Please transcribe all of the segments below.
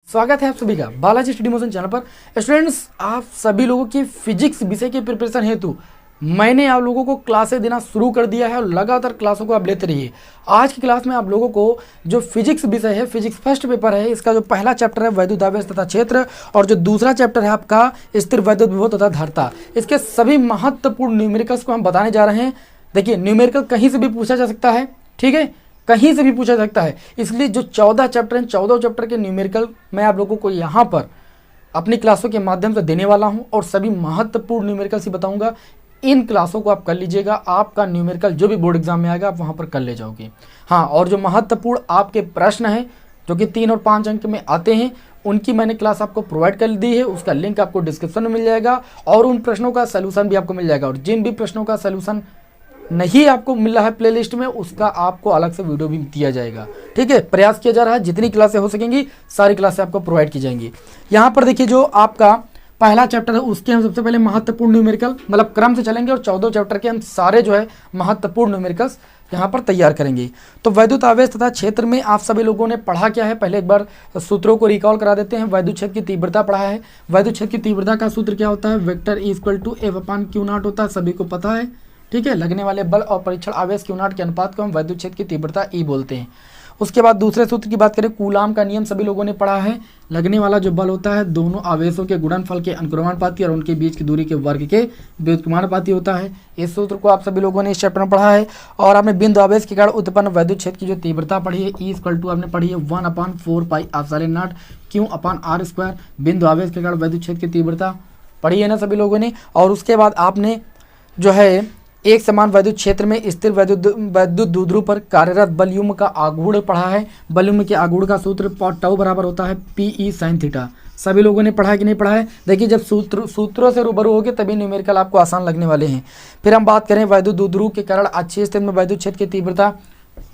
स्वागत है आप सभी का बालाजी स्टडी मोशन चैनल पर। स्टूडेंट्स, आप सभी लोगों की फिजिक्स विषय के प्रिपरेशन हेतु मैंने आप लोगों को क्लासेस देना शुरू कर दिया है और लगातार क्लासों को आप लेते रहिए। आज की क्लास में आप लोगों को जो फिजिक्स विषय है, फिजिक्स फर्स्ट पेपर है, इसका जो पहला चैप्टर है वैद्युत आवेश तथा क्षेत्र और जो दूसरा चैप्टर है आपका स्थिर वैद्युत विभव तथा धारिता, इसके सभी महत्वपूर्ण न्यूमेरिकल्स को हम बताने जा रहे हैं। देखिए, न्यूमेरिकल कहीं से भी पूछा जा सकता है, ठीक है, कहीं से भी पूछा जा सकता है। इसलिए जो 14 चैप्टर हैं, 14 चैप्टर के न्यूमेरिकल मैं आप लोगों को यहाँ पर अपनी क्लासों के माध्यम से देने वाला हूँ और सभी महत्वपूर्ण न्यूमेरिकल्स ही बताऊँगा। इन क्लासों को आप कर लीजिएगा, आपका न्यूमेरिकल जो भी बोर्ड एग्जाम में आएगा आप वहाँ पर कर ले जाओगे। हाँ, और जो महत्वपूर्ण आपके प्रश्न हैं जो कि 3 और 5 अंक में आते हैं, उनकी मैंने क्लास आपको प्रोवाइड कर दी है। उसका लिंक आपको डिस्क्रिप्शन में मिल जाएगा और उन प्रश्नों का सलूशन भी आपको मिल जाएगा। और जिन भी प्रश्नों का सलूशन नहीं आपको मिल रहा है प्लेलिस्ट में, उसका आपको अलग से वीडियो भी दिया जाएगा। ठीक है, प्रयास किया जा रहा है जितनी क्लासें हो सकेंगी सारी क्लासें आपको प्रोवाइड की जाएंगी। यहाँ पर देखिए, जो आपका पहला चैप्टर है उसके हम सबसे पहले महत्वपूर्ण न्यूमेरिकल मतलब क्रम से चलेंगे और 14 चैप्टर के हम सारे जो है महत्वपूर्ण न्यूमेरिकल्स यहाँ पर तैयार करेंगे। तो वैद्युत आवेश तथा क्षेत्र में आप सभी लोगों ने पढ़ा क्या है, पहले एक बार सूत्रों को रिकॉल करा देते हैं। वैद्युत क्षेत्र की तीव्रता पढ़ा है। वैद्युत क्षेत्र की तीव्रता का सूत्र क्या होता है, वेक्टर E=F/Q0 होता है, सभी को पता है। ठीक है, लगने वाले बल और परीक्षण आवेश Q0 के अनुपात को हम वैद्युत क्षेत्र की तीव्रता E बोलते हैं। उसके बाद दूसरे सूत्र की बात करें, कूलाम का नियम सभी लोगों ने पढ़ा है। लगने वाला जो बल होता है दोनों आवेशों के गुणनफल के अनुक्रमानुपाती और उनके बीच की दूरी के वर्ग के व्युत्क्रमानुपाती होता है। इस सूत्र को आप सभी लोगों ने इस चैप्टर में पढ़ा है। और आपने बिंदु आवेश के कारण उत्पन्न वैद्युत क्षेत्र की जो तीव्रता पढ़ी है, E= आपने पढ़ी है 1/4πε0 Q/r²। बिंदु आवेश के कारण वैद्युत क्षेत्र की तीव्रता पढ़ी है ना सभी लोगों ने। और उसके बाद आपने जो है एक समान वैद्युत क्षेत्र में स्थिर वैद्युत द्विध्रुव पर कार्यरत बलयुग्म का आघूर्ण पढ़ा है। बलयुग्म के आघूर्ण का सूत्र τ बराबर होता है PE sin θ। सभी लोगों ने पढ़ा है कि नहीं पढ़ा है? देखिए, जब सूत्रों से रूबरू होगे तभी न्यूमेरिकल आपको आसान लगने वाले हैं। फिर हम बात करें वैद्युत द्विध्रुव के कारण अक्षीय स्थिति में वैद्युत क्षेत्र की तीव्रता।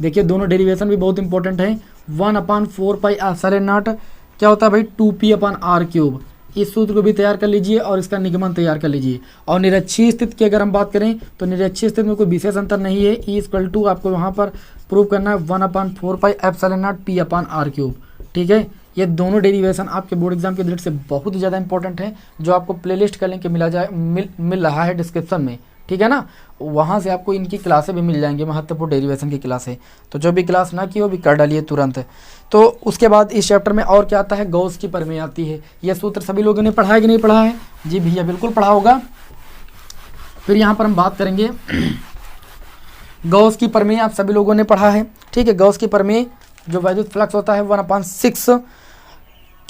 देखिए, दोनों डेरिवेशन भी बहुत इंपॉर्टेंट है। 1/4πε0 क्या होता है भाई, 2p/r³। इस सूत्र को भी तैयार कर लीजिए और इसका निगमन तैयार कर लीजिए। और निरक्षीय स्थिति की अगर हम बात करें तो निरक्षीय स्थिति में कोई विशेष अंतर नहीं है। E= आपको वहाँ पर प्रूव करना है 1/4πε0 p/r³। ठीक है, ये दोनों डेरिवेशन आपके बोर्ड एग्जाम के दृष्टि से बहुत ही ज़्यादा इंपॉर्टेंट है, जो आपको प्लेलिस्ट का लिंक मिल रहा है डिस्क्रिप्शन में। ठीक है ना, वहाँ से आपको इनकी क्लासें भी मिल जाएंगी, महत्वपूर्ण डेरिवेशन की क्लासें। तो जो भी क्लास ना की हो भी कर डालिए तुरंत। तो उसके बाद इस चैप्टर में और क्या आता है, गॉस की प्रमेय आती है। यह सूत्र सभी लोगों ने पढ़ा है कि नहीं पढ़ा है? जी भैया, बिल्कुल पढ़ा होगा। फिर यहाँ पर हम बात करेंगे गॉस की प्रमेय, आप सभी लोगों ने पढ़ा है। ठीक है, गॉस की प्रमेय जो वैद्युत फ्लक्स होता है 1/6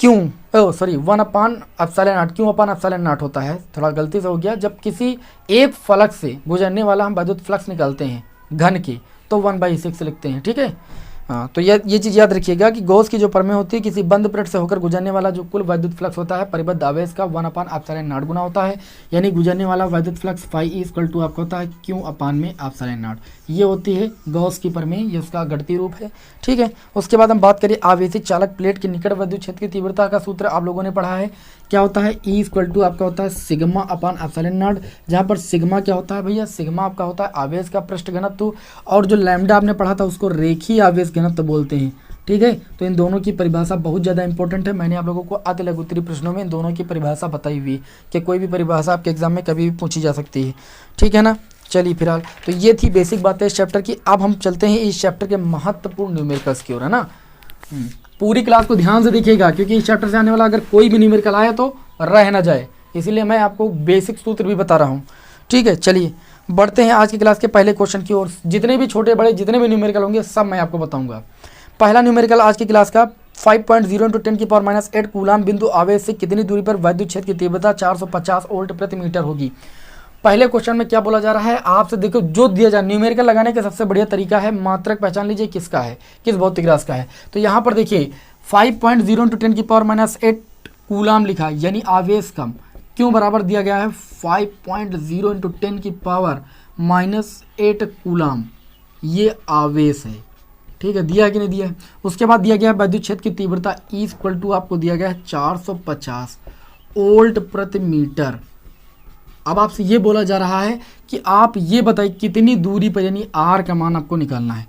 1/ε0 Q/ε0 होता है। थोड़ा गलती से हो गया, जब किसी एक फलक से गुजरने वाला हम वैद्युत फ्लक्स निकालते हैं घन की तो 1/6 लिखते हैं। ठीक है, हाँ, तो ये चीज़ याद रखिएगा कि गॉस की जो प्रमेय होती है, किसी बंद प्लेट से होकर गुजरने वाला जो कुल वैद्युत फ्लक्स होता है परिबद्ध आवेश का 1/ε0 गुना होता है। यानी गुजरने वाला वैद्युत फ्लक्स φE= आपका होता है Q/ε0। ये होती है गॉस की प्रमेय, ये उसका गणितीय रूप है। ठीक है, उसके बाद हम बात करें आवेशित चालक प्लेट के निकट वैद्युत क्षेत्र की तीव्रता का सूत्र आप लोगों ने पढ़ा है। क्या होता है, E= आपका होता है σ/ε0, जहाँ पर सिग्मा क्या होता है भैया, सिग्मा आपका होता है आवेश का पृष्ठ घनत्व और जो लैम्डा आपने पढ़ा था उसको रेखीय आवेश घनत्व बोलते हैं। ठीक है, तो इन दोनों की परिभाषा बहुत ज़्यादा इंपॉर्टेंट है। मैंने आप लोगों को अति लघुत्तरी प्रश्नों में इन दोनों की परिभाषा बताई हुई कि कोई भी परिभाषा आपके एग्जाम में कभी भी पूछी जा सकती है। ठीक है ना, चलिए फिलहाल तो ये थी बेसिक बातें इस चैप्टर की। अब हम चलते हैं इस चैप्टर के महत्वपूर्ण न्यूमेरिकल्स की ओर, है ना। पूरी क्लास को ध्यान से देखिएगा क्योंकि इस चैप्टर से आने वाला अगर कोई भी न्यूमेरिकल आया तो रह ना जाए, इसीलिए मैं आपको बेसिक सूत्र भी बता रहा हूँ। ठीक है, चलिए बढ़ते हैं आज की क्लास के पहले क्वेश्चन की ओर। जितने भी छोटे बड़े जितने भी न्यूमेरिकल होंगे सब मैं आपको बताऊंगा। पहला न्यूमेरिकल आज की क्लास का 5.0 × 10⁻⁸ कूलाम बिंदु आवेश से कितनी दूरी पर वैद्युत क्षेत्र की तीव्रता 450 वोल्ट प्रति मीटर होगी। पहले क्वेश्चन में क्या बोला जा रहा है आपसे, देखो जो दिया जाए न्यूमेरिकल लगाने का सबसे बढ़िया तरीका है मात्रक पहचान लीजिए किसका है, किस भौतिक राशि का है। तो यहाँ पर देखिए 5.0 × 10⁻⁸ कूलाम लिखा है, यानी आवेश कम। क्यों बराबर दिया गया है 5.0 × 10⁻⁸ कूलाम, ये आवेश है। ठीक है, दिया है कि नहीं दिया है। उसके बाद दिया गया है वैद्युत क्षेत्र की तीव्रता E= आपको दिया गया है 450 वोल्ट प्रति मीटर। अब आपसे ये बोला जा रहा है कि आप ये बताइए कितनी दूरी पर, यानी R का मान आपको निकालना है।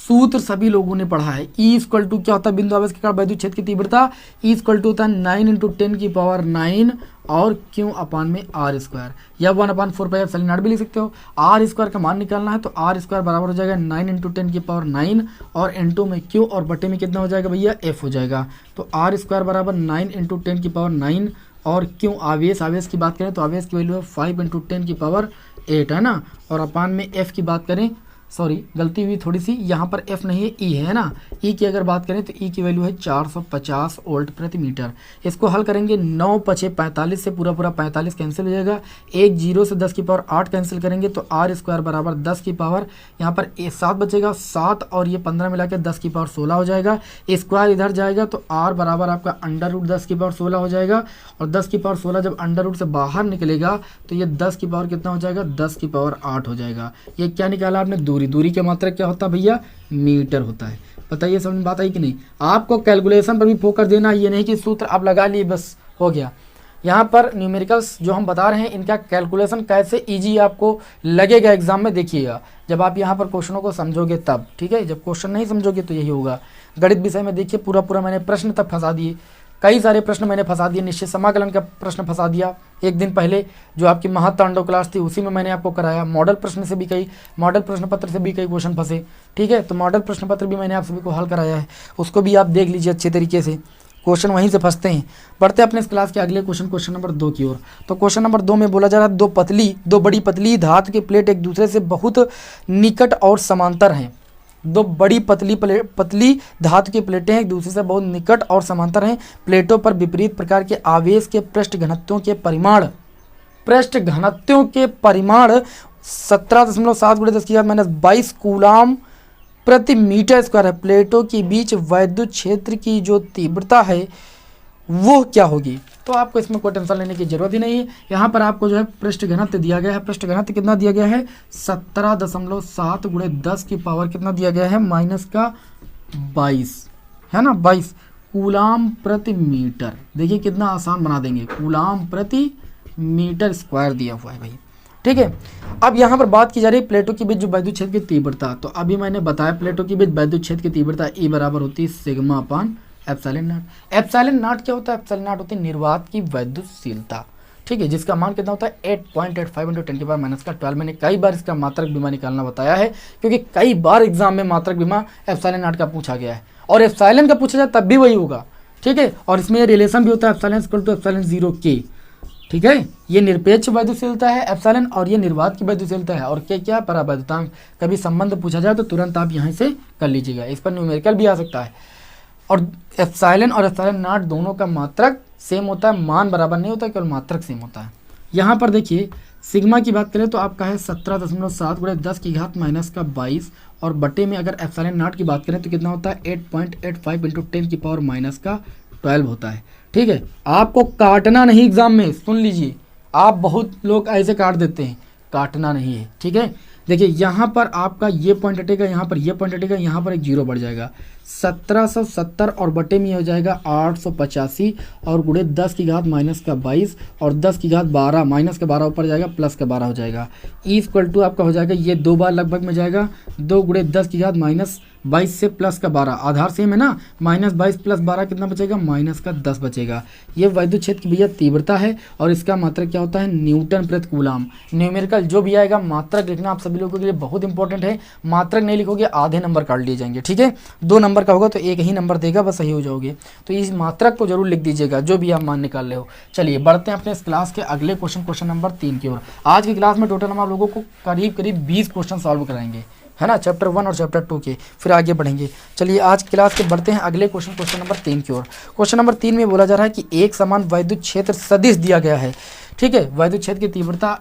सूत्र सभी लोगों ने पढ़ा है। E इक्वल टू क्या होता है बिंदु आवेश के कारण वैद्युत क्षेत्र की तीव्रता, E इक्वल टू होता है 9 × 10⁹ और Q अपान में R स्क्वायर, या 1/4 एप्सिलॉन नॉट भी लिख सकते हो। R स्क्वायर का मान निकालना है तो R स्क्वायर बराबर हो जाएगा 9 × 10⁹ और इनटू में Q और बटे में कितना हो जाएगा भैया F हो जाएगा। तो R स्क्वायर बराबर 9 × 10⁹ और Q आवेश की बात करें तो आवेश की वैल्यू है 5 × 10⁸ है ना, और अपान में F की बात करें, सॉरी गलती हुई थोड़ी सी, यहाँ पर F नहीं है E है ना। E की अगर बात करें तो E की वैल्यू है 450 वोल्ट प्रति मीटर। इसको हल करेंगे 9 × 5 = 45 से पूरा 45 कैंसिल हो जाएगा, एक 0 से 10⁸ कैंसिल करेंगे तो R स्क्वायर बराबर 10 की पावर, यहाँ पर 7 बचेगा, 7 और ये 15 मिला के 10⁻16 हो जाएगा। स्क्वायर इधर जाएगा तो R बराबर आपका √10⁻16 हो जाएगा, और 10⁻16 जब √ से बाहर निकलेगा तो ये 10 की पावर कितना हो जाएगा 10⁸ हो जाएगा। ये क्या निकाला आपने, दूरी की मात्रा क्या होता है भैया, मीटर होता है। बताइए समझ में बात आई कि नहीं। आपको कैलकुलेशन पर भी फोकस देना, ये नहीं कि सूत्र आप लगा लिए बस हो गया। यहाँ पर न्यूमेरिकल्स जो हम बता रहे हैं इनका कैलकुलेशन कैसे इजी आपको लगेगा एग्जाम में, देखिएगा जब आप यहाँ पर क्वेश्चनों को समझोगे तब, ठीक है। जब क्वेश्चन नहीं समझोगे तो यही होगा। गणित विषय में देखिए पूरा मैंने प्रश्न तक फंसा दिए, कई सारे प्रश्न मैंने फंसा दिए। निश्चित समाकलन का प्रश्न फंसा दिया एक दिन पहले, जो आपकी महातांडव क्लास थी उसी में मैंने आपको कराया। मॉडल प्रश्न से भी मॉडल प्रश्न पत्र से भी कई क्वेश्चन फंसे, ठीक है। तो मॉडल प्रश्न पत्र भी मैंने आप सभी को हल कराया है, उसको भी आप देख लीजिए अच्छे तरीके से, क्वेश्चन वहीं से फंसते हैं। बढ़ते अपने इस क्लास के अगले क्वेश्चन नंबर 2 की ओर। तो क्वेश्चन नंबर 2 में बोला जा रहा है दो बड़ी पतली धातु की प्लेट एक दूसरे से बहुत निकट और समांतर हैं। दो बड़ी पतली धातु की प्लेटें एक दूसरे से बहुत निकट और समांतर हैं। प्लेटों पर विपरीत प्रकार के आवेश के पृष्ठ घनत्वों के परिमाण 17.7 × 10⁻22 कूलाम प्रति मीटर स्क्वायर है। प्लेटों के बीच वैद्युत क्षेत्र की जो तीव्रता है वो क्या होगी। तो आपको इसमें कोई टेंशन लेने की जरूरत ही नहीं है। यहाँ पर आपको जो है पृष्ठ घनत्व दिया गया है। पृष्ठ घनत्व कितना दिया गया है 17.7 × 10 की पावर कितना दिया गया है -22 है ना, 22 कूलाम प्रति मीटर। देखिए कितना आसान बना देंगे, कूलाम प्रति मीटर स्क्वायर दिया हुआ है भाई, ठीक है। अब यहाँ पर बात की जा रही है प्लेटों के बीच जो वैद्युत क्षेत्र की तीव्रता। तो अभी मैंने बताया प्लेटों के बीच वैद्युत क्षेत्र की तीव्रता E बराबर होती है σ/ε0। ε0 क्या होता है, ε0 होती है निर्वात की वैद्युतशीलता, ठीक है, जिसका मान कितना होता है 8.85 × 10⁻12। मैंने कई बार इसका मात्रक बीमा निकालना बताया है, क्योंकि कई बार एग्जाम में मात्रक बीमा ε0 का पूछा गया है, और एप्सिलॉन का पूछा जाए तब भी वही होगा, ठीक है। और इसमें रिलेशन भी होता है ε = ε0K, ठीक है। ये निरपेक्ष वैद्युतशीलता है एप्सिलॉन, और ये निर्वात की वैद्युतशीलता है, और K क्या परावैद्युतांक। कभी संबंध पूछा जाए तो तुरंत आप यहाँ से कर लीजिएगा, इस पर न्यूमेरिकल भी आ सकता है। और एप्सिलॉन और ε0 दोनों का मात्रक सेम होता है, मान बराबर नहीं होता, केवल मात्रक सेम होता है। यहाँ पर देखिए सिग्मा की बात करें तो आपका है 17.7 × 10⁻22, और बटे में अगर ε0 की बात करें तो कितना होता है 8.85 × 10⁻12 होता है, ठीक है। आपको काटना नहीं एग्जाम में, सुन लीजिए, आप बहुत लोग ऐसे काट देते हैं, काटना नहीं है, ठीक है। देखिए यहाँ पर आपका ये पॉइंट हटेगा, यहाँ पर ये पॉइंट हटेगा, यहाँ पर एक 0 बढ़ जाएगा, 1770 और बटे में हो जाएगा 885 और गुणे 10⁻22 और 10⁻12 -12 ऊपर जाएगा +12 हो जाएगा। E = आपका हो जाएगा, ये 2 बार लगभग में जाएगा, 2 × 10⁻22 से +12, आधार सेम है ना, -22 + 12 कितना बचेगा -10 बचेगा। ये वैद्युत क्षेत्र की भैया तीव्रता है, और इसका मात्रक क्या होता है न्यूटन प्रति कूलाम। न्यूमेरिकल जो भी आएगा मात्रक लिखना आप सभी लोगों के लिए बहुत इंपॉर्टेंट है। मात्रक नहीं लिखोगे आधे नंबर काट लिए जाएंगे, ठीक है। 2 नंबर का होगा तो एक ही नंबर देगा, बस सही हो जाओगे। तो इस मात्रक को जरूर लिख दीजिएगा जो भी आप मान निकाल रहे हो। चलिए बढ़ते हैं अपने इस क्लास के अगले क्वेश्चन नंबर 3 की ओर। आज की क्लास में टोटल हम आप लोगों को करीब 20 क्वेश्चन सॉल्व कराएंगे, है ना, चैप्टर 1 और चैप्टर 2 के, फिर आगे बढ़ेंगे। चलिए आज की क्लास के बढ़ते हैं अगले क्वेश्चन नंबर 3 की ओर। क्वेश्चन नंबर 3 में बोला जा रहा है कि एक समान वैद्युत क्षेत्र सदिश दिया गया है, ठीक है। वैद्युत क्षेत्र की तीव्रता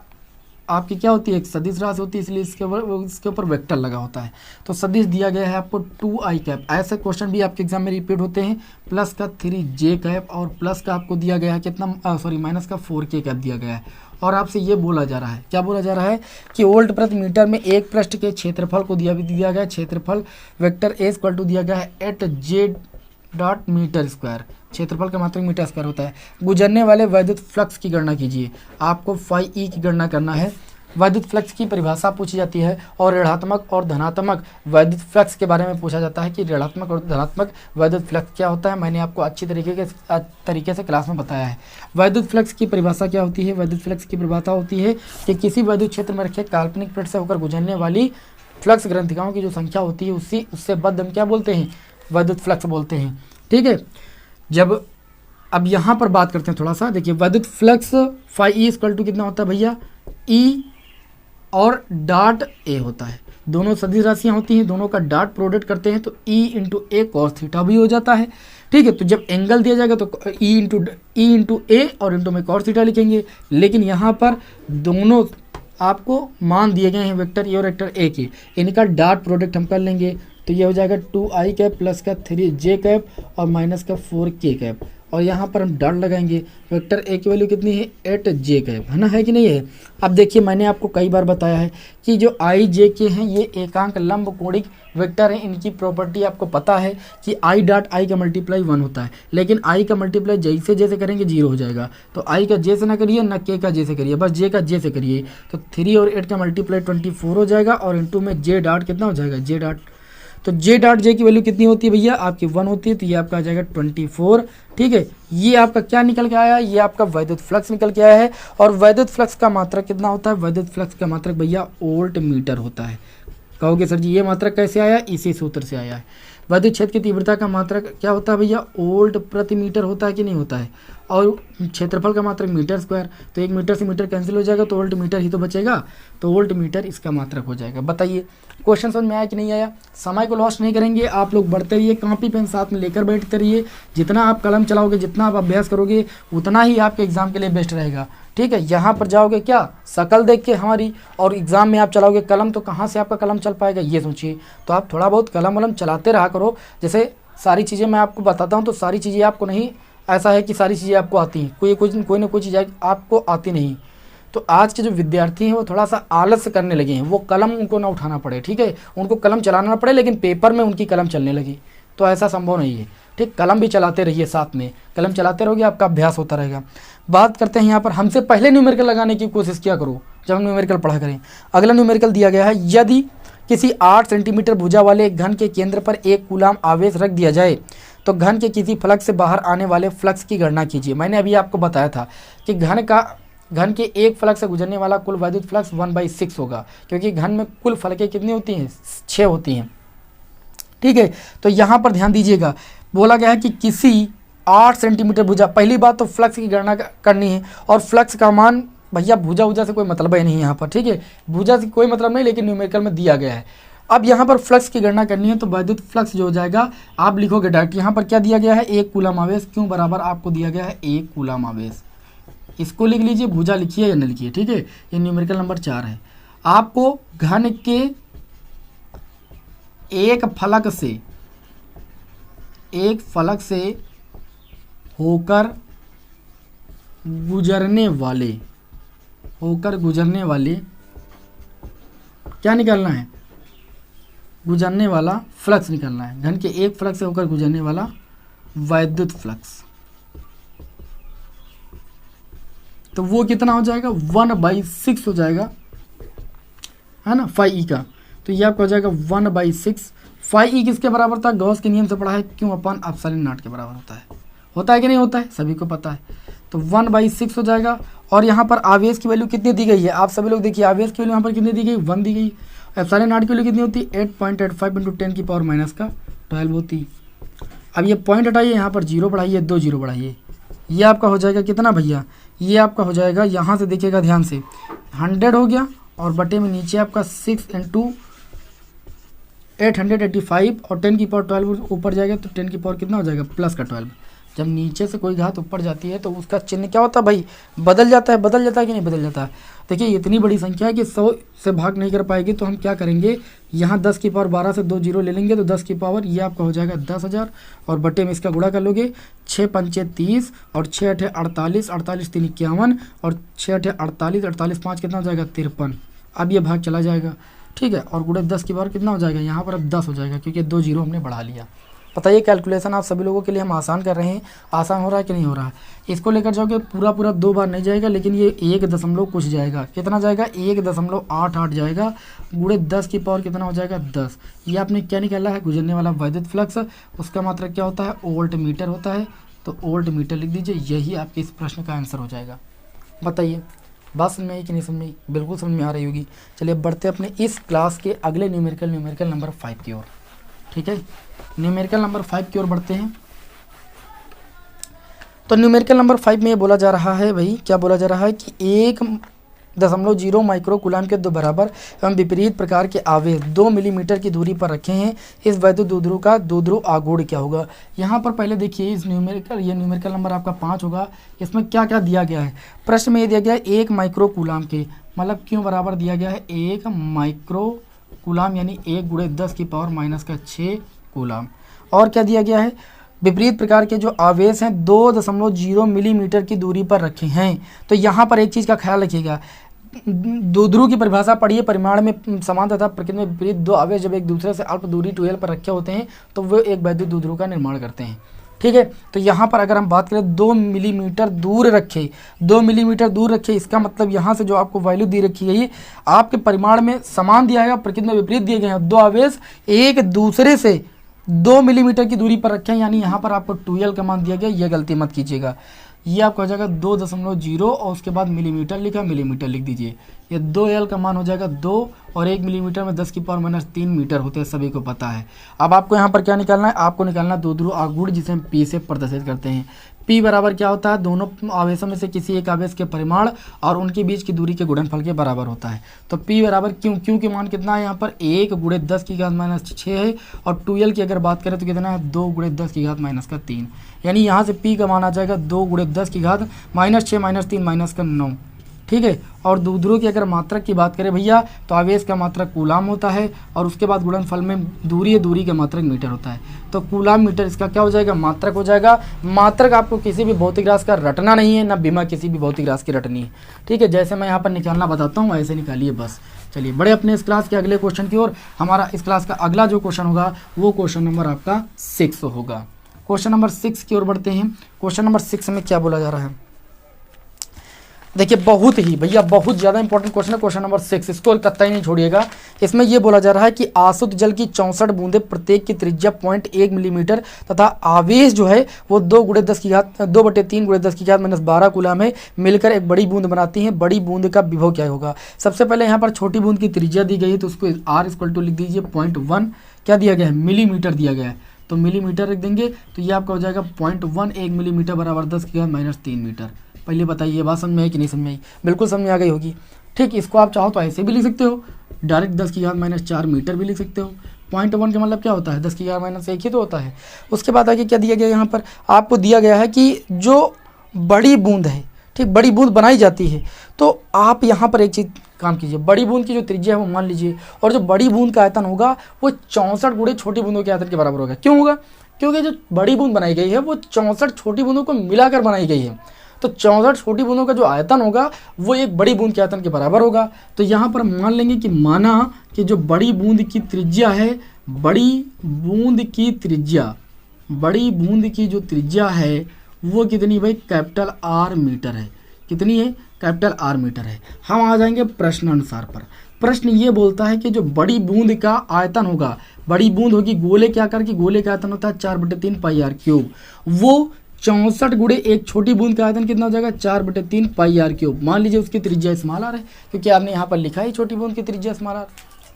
आपकी क्या होती है, एक सदिश राशि होती है, इसलिए इसके ऊपर वेक्टर लगा होता है। तो सदिश दिया गया है आपको 2i। ऐसे क्वेश्चन भी आपके एग्जाम में रिपीट होते हैं, प्लस का 3j और प्लस का आपको दिया गया है कितना, माइनस का 4k दिया गया है। और आपसे ये बोला जा रहा है, क्या बोला जा रहा है कि वोल्ट प्रति मीटर में एक पृष्ठ के क्षेत्रफल को दिया गया है। क्षेत्रफल वेक्टर A = दिया गया है 8j.m²। क्षेत्रफल का मात्रक मीटर स्क्वायर होता है। गुजरने वाले वैद्युत फ्लक्स की गणना कीजिए। आपको φe की गणना करना है। वैद्युत फ्लक्स की परिभाषा पूछी जाती है और ऋणात्मक और धनात्मक वैद्युत फ्लक्स के बारे में पूछा जाता है कि ऋणात्मक और धनात्मक वैद्युत फ्लक्स क्या होता है। मैंने आपको अच्छी तरीके से क्लास में बताया है। वैद्युत फ्लक्स की परिभाषा क्या होती है? वैद्युत फ्लक्स की परिभाषा होती है कि किसी वैद्युत क्षेत्र में रखे काल्पनिक प्लेट से होकर गुजरने वाली फ्लक्स ग्रंथिकाओं की जो संख्या होती है उससे बद्ध हम क्या बोलते हैं? वैद्युत फ्लक्स बोलते हैं। ठीक है, जब अब यहाँ पर बात करते हैं थोड़ा सा, देखिए वैद्युत flux phi E equal to कितना होता है भैया? ई और डॉट ए होता है, दोनों सदिश राशियाँ होती हैं, दोनों का डॉट प्रोडक्ट करते हैं तो ई इंटू ए कॉस थीटा भी हो जाता है। ठीक है, तो जब एंगल दिया जाएगा तो ई इंटू ए और इंटू में कॉस थीटा लिखेंगे, लेकिन यहाँ पर दोनों आपको मान दिए गए हैं वेक्टर ए और वेक्टर ए के, इनका डॉट प्रोडक्ट हम कर लेंगे तो ये हो जाएगा 2i कैप प्लस का 3j कैप और माइनस का 4k कैप, और यहाँ पर हम डॉट लगाएंगे। वेक्टर ए की वैल्यू कितनी है? 8j कैप, है ना, है कि नहीं है? अब देखिए मैंने आपको कई बार बताया है कि जो i j k हैं ये एकांक लंब कोणिक वेक्टर हैं। इनकी प्रॉपर्टी आपको पता है कि i डॉट i का मल्टीप्लाई 1 होता है, लेकिन i का मल्टीप्लाई जैसे जैसे करेंगे 0 हो जाएगा। तो i का j से ना करिए, ना k का j से करिए, बस j का j से करिए। तो 3 और 8 का मल्टीप्लाई 24 हो जाएगा और इंटू में j डॉट कितना हो जाएगा? j डॉट, तो j डॉट j की वैल्यू कितनी होती है भैया? आपकी 1 होती है, तो ये आपका आ जाएगा 24। ठीक है, ये आपका क्या निकल के आया? ये आपका वैद्युत फ्लक्स निकल के आया है। और वैद्युत फ्लक्स का मात्रक कितना होता है? वैद्युत फ्लक्स का मात्रक भैया वोल्ट मीटर होता है। कहोगे सर जी ये मात्रक कैसे आया? इसी सूत्र से आया है। वैद्युत क्षेत्र की तीव्रता का मात्रक क्या होता है भैया? वोल्ट प्रति मीटर होता है कि नहीं होता है? और क्षेत्रफल का मात्रक मीटर स्क्वायर, तो 1 मीटर से मीटर कैंसिल हो जाएगा तो वोल्ट मीटर ही तो बचेगा, तो वोल्ट मीटर इसका मात्रक हो जाएगा। बताइए क्वेश्चन समझ में आया कि नहीं आया? समय को लॉस नहीं करेंगे, आप लोग बढ़ते रहिए, कॉपी पेन साथ में लेकर बैठते रहिए। जितना आप कलम चलाओगे, जितना आप अभ्यास करोगे, उतना ही आपके एग्जाम के लिए बेस्ट रहेगा। ठीक है, यहाँ पर जाओगे क्या शकल देख के हमारी, और एग्जाम में आप चलाओगे कलम, तो कहाँ से आपका कलम चल पाएगा ये सोचिए। तो आप थोड़ा बहुत कलम वलम चलाते रहा करो। जैसे सारी चीज़ें मैं आपको बताता हूँ तो सारी चीज़ें आपको नहीं, ऐसा है कि सारी चीज़ें आपको आती हैं, कोई ना कोई चीज़ आपको आती नहीं। तो आज के जो विद्यार्थी हैं वो थोड़ा सा आलस करने लगे हैं, वो कलम उनको ना उठाना पड़े। ठीक है, उनको कलम चलाना ना पड़े, लेकिन पेपर में उनकी कलम चलने लगी, तो ऐसा संभव नहीं है। ठीक, कलम भी चलाते रहिए, साथ में कलम चलाते रहोगे आपका अभ्यास होता रहेगा। बात करते हैं यहाँ पर, हमसे पहले न्यूमेरिकल लगाने की कोशिश किया करो जब हम न्यूमेरिकल पढ़ा करें। अगला न्यूमेरिकल दिया गया है, यदि किसी 8 सेंटीमीटर भुजा वाले एक घन के केंद्र पर 1 कूलाम आवेश रख दिया जाए तो घन के किसी फ्लक्स से बाहर आने वाले फ्लक्स की गणना कीजिए। मैंने अभी आपको बताया था कि घन के एक फ्लक्स से गुजरने वाला कुल वैद्युत फ्लक्स 1/6 होगा, क्योंकि घन में कुल फलकें कितनी होती हैं? 6 होती हैं। ठीक है, तो यहाँ पर ध्यान दीजिएगा, बोला गया है कि किसी 8 सेंटीमीटर भुजा, पहली बात तो फ्लक्स की गणना करनी है, और फ्लक्स का मान भैया भुजा से कोई मतलब ही नहीं है यहाँ पर। ठीक है, भुजा से कोई मतलब नहीं, लेकिन न्यूमेरिकल में दिया गया है। अब यहाँ पर फ्लक्स की गणना करनी है, तो वैद्युत फ्लक्स जो हो जाएगा आप लिखोगे डायरेक्ट। यहाँ पर क्या दिया गया है? 1 कूलाम आवेश, क्यों बराबर आपको दिया गया है 1 कूलाम आवेश। इसको लिख लीजिए, भुजा लिखिए या न लिखिए। ठीक है, ये न्यूमेरिकल नंबर 4 है। आपको घन के एक फलक से होकर गुजरने वाले क्या निकालना है? गुजरने वाला फ्लक्स निकालना है। घन के एक फ्लक्स से होकर गुजरने वाला वैद्युत फ्लक्स, तो वो कितना हो जाएगा? 1/6 हो जाएगा, है ना, फाई ई का। तो ये आपका हो जाएगा 1/6। फाई ई किसके बराबर था? गॉस के नियम से पढ़ा है, क्यों अपन एप्सिलॉन नॉट के बराबर होता है कि नहीं होता है? सभी को पता है। तो 1/6 हो जाएगा। और यहाँ पर आवेश की वैल्यू कितनी दी गई है? आप सभी लोग देखिए, आवेश की वैल्यू यहाँ पर कितनी दी गई? 1 दी गई। एप्सिलॉन नॉट की वैल्यू कितनी होती है? 8.85 × 10⁻⁻12 होती। अब ये पॉइंट हटाइए, यहाँ पर 0 बढ़ाइए, 2 0 बढ़ाइए, ये आपका हो जाएगा कितना भैया? ये आपका हो जाएगा, यहाँ से देखिएगा ध्यान से, 100 हो गया, और बटे में नीचे आपका 6 × 885, और 10 की पावर 12 ऊपर जाएगा, तो 10 की पावर कितना हो जाएगा? प्लस का 12। जब नीचे से कोई घात ऊपर जाती है तो उसका चिन्ह क्या होता है भाई? बदल जाता है कि नहीं बदल जाता है? देखिए इतनी बड़ी संख्या है कि 100 से भाग नहीं कर पाएगी, तो हम क्या करेंगे, यहाँ 10 की पावर 12 से 2 0 ले लेंगे, तो 10 की पावर ये आपका हो जाएगा 10,000, और बटे में इसका गुणा कर लोगे, 6 पंचे 30 और 6 8 48, 48 3 51, और 6 8 48, 48 5 कितना हो जाएगा? 53। अब ये भाग चला जाएगा। ठीक है, और गुणे 10 की पावर कितना हो जाएगा? यहाँ पर अब 10 हो जाएगा, क्योंकि 2 0 हमने बढ़ा लिया। बताइए कैलकुलेशन आप सभी लोगों के लिए हम आसान कर रहे हैं, आसान हो रहा है कि नहीं हो रहा है? इसको लेकर जाओगे पूरा पूरा 2 बार नहीं जाएगा, लेकिन ये 1 दशमलव कुछ जाएगा। कितना जाएगा? 1.88 जाएगा, गुणे 10 की पावर कितना हो जाएगा? 10। ये आपने क्या निकाला है? गुजरने वाला वैद्युत फ्लक्स। उसका मात्रक क्या होता है? वोल्ट मीटर होता है। तो वोल्ट मीटर लिख दीजिए, यही आपके इस प्रश्न का आंसर हो जाएगा। बताइए बात समझ में आई कि नहीं समझ में आई? बिल्कुल समझ में आ रही होगी। चलिए बढ़ते अपने इस क्लास के अगले न्यूमेरिकल नंबर 5 की ओर। ठीक है, न्यूमेरिकल नंबर 5 की ओर बढ़ते हैं। तो न्यूमेरिकल नंबर 5 में ये बोला जा रहा है भाई, क्या बोला जा रहा है कि 1.0 माइक्रो कूलाम के 2 बराबर एवं विपरीत प्रकार के आवेश 2 मिलीमीटर की दूरी पर रखे हैं। इस वैद्युत द्विध्रुव का द्विध्रुव आघूर्ण क्या होगा? यहाँ पर पहले देखिए इस न्यूमेरिकल नंबर आपका 5 होगा। इसमें क्या क्या दिया गया है? प्रश्न में ये दिया गया है 1 माइक्रो कूलाम के, मतलब क्यों बराबर दिया गया है? 1 माइक्रो कूलाम यानी 1 गुणे 10 की पावर माइनस का 6 कूलाम। और क्या दिया गया है? विपरीत प्रकार के जो आवेश हैं 2.0 मिलीमीटर की दूरी पर रखे हैं। तो यहाँ पर एक चीज़ का ख्याल रखिएगा, द्विध्रुव की परिभाषा पढ़िए, परिमाण में समान तथा प्रकृति में विपरीत 2 आवेश जब एक दूसरे से अल्प दूरी 2l पर रखे होते हैं तो वे एक वैद्युत द्विध्रुव का निर्माण करते हैं। ठीक है, तो यहाँ पर अगर हम बात करें 2 मिलीमीटर दूर रखे, 2 मिलीमीटर दूर रखे, इसका मतलब यहाँ से जो आपको वैल्यू दी रखी गई है आपके परिमाण में समान दिया गया, प्रकृति में विपरीत दिए गए हैं। 2 आवेश एक दूसरे से 2 मिलीमीटर की दूरी पर रखें, यानी यहाँ पर आपको 2l का मान दिया गया, ये गलती मत कीजिएगा। ये आपका हो जाएगा 2.0 और उसके बाद मिलीमीटर लिखा, मिलीमीटर लिख दीजिए। ये 2l का मान हो जाएगा 2 और 1 मिलीमीटर में 10 की पावर माइनस 3 मीटर होते हैं, सभी को पता है। अब आपको यहाँ पर क्या निकालना है? आपको निकालना है द्विध्रुव आघूर्ण, जिसे हम P से प्रदर्शित करते हैं। P बराबर क्या होता है? दोनों आवेशों में से किसी एक आवेश के परिमाण और उनके बीच की दूरी के गुणनफल के बराबर होता है। तो P बराबर क्यों के मान कितना है? यहाँ पर 1 गुणे 10 की घात माइनस 6 है, और 2l की अगर बात करें तो कितना है? 2 गुणे 10 की घात माइनस का 3, यानी यहाँ से P का मान आ जाएगा 2 गुणे 10 की घात माइनस 6 माइनस 3 माइनस का 9। ठीक है, और द्विध्रुव की अगर मात्रक की बात करें भैया तो आवेश का मात्रक कूलाम होता है, और उसके बाद गुणनफल में दूरी का मात्रक मीटर होता है। तो कूलाम मीटर इसका क्या हो जाएगा? मात्रक हो जाएगा। मात्रक आपको किसी भी भौतिक राशि का रटना नहीं है, ना बीमा किसी भी भौतिक राशि की रटनी है। ठीक है, जैसे मैं यहाँ पर निकालना बताता हूँ ऐसे निकालिए बस। चलिए बढ़े अपने इस क्लास के अगले क्वेश्चन की ओर। हमारा इस क्लास का अगला जो क्वेश्चन होगा वो क्वेश्चन नंबर आपका 6 होगा। क्वेश्चन नंबर 6 की ओर बढ़ते हैं। क्वेश्चन नंबर 6 में क्या बोला जा रहा है? देखिए बहुत ही भैया बहुत ज़्यादा इंपॉर्टेंट क्वेश्चन है क्वेश्चन नंबर 6, इसको कतई नहीं छोड़िएगा। इसमें यह बोला जा रहा है कि आसुत जल की 64 बूंदें प्रत्येक की त्रिज्या 0.1 मिलीमीटर तथा आवेश जो है वो 2 गुणे 10 की घात 2/3 गुणे 10 की घात माइनस 12 कूलाम है, मिलकर एक बड़ी बूंद बनाती हैं। बड़ी बूंद का विभव क्या होगा? सबसे पहले यहाँ पर छोटी बूंद की त्रिज्या दी गई है, तो उसको R इक्वल टू लिख दीजिए 0.1, क्या दिया गया है? मिलीमीटर दिया गया है, तो मिलीमीटर रख देंगे। तो ये आपका हो जाएगा 0.1 1 मिलीमीटर बराबर 10 की घात माइनस 3 मीटर। पहले बताइए बात समझ में आई कि नहीं समझ में आई? बिल्कुल समझ में आ गई होगी। ठीक, इसको आप चाहो तो ऐसे भी लिख सकते हो, डायरेक्ट 10 की घात माइनस 4 मीटर भी लिख सकते हो। 0.1 का मतलब क्या होता है? 10 की घात माइनस 1 ही तो होता है। उसके बाद आगे क्या दिया गया? यहाँ पर आपको दिया गया है कि जो बड़ी बूंद है, ठीक, बड़ी बूंद बनाई जाती है, तो आप यहाँ पर एक चीज़ काम कीजिए, बड़ी बूंद की जो त्रिज्या है वो मान लीजिए, और जो बड़ी बूंद का आयतन होगा वो 64 गुणे छोटी बूंदों के आयतन के बराबर होगा। क्यों होगा? क्योंकि जो बड़ी बूंद बनाई गई है वो 64 छोटी बूंदों को मिलाकर बनाई गई है, तो 64 छोटी बूंदों का जो आयतन होगा वो एक बड़ी बूंद के आयतन के बराबर होगा। तो यहाँ पर मान लेंगे कि माना कि जो बड़ी बूंद की त्रिज्या है, बड़ी बूंद की जो त्रिज्या है वो कितनी भाई? कैपिटल R मीटर है। कितनी है? कैपिटल R मीटर है। हम आ जाएंगे प्रश्न अनुसार पर। प्रश्न ये बोलता है कि जो बड़ी बूंद का आयतन होगा, बड़ी बूंद होगी गोले के आकार की, गोले का आयतन होता है 4/3 पाई R क्यूब, वो 64 गुणे एक छोटी बूंद का आयतन कितना हो जाएगा? 4/3 पाई R क्यूब। मान लीजिए उसकी त्रिज्या स्मॉल r है, क्योंकि आपने यहाँ पर लिखा है छोटी बूंद की त्रिज्या स्मॉल r।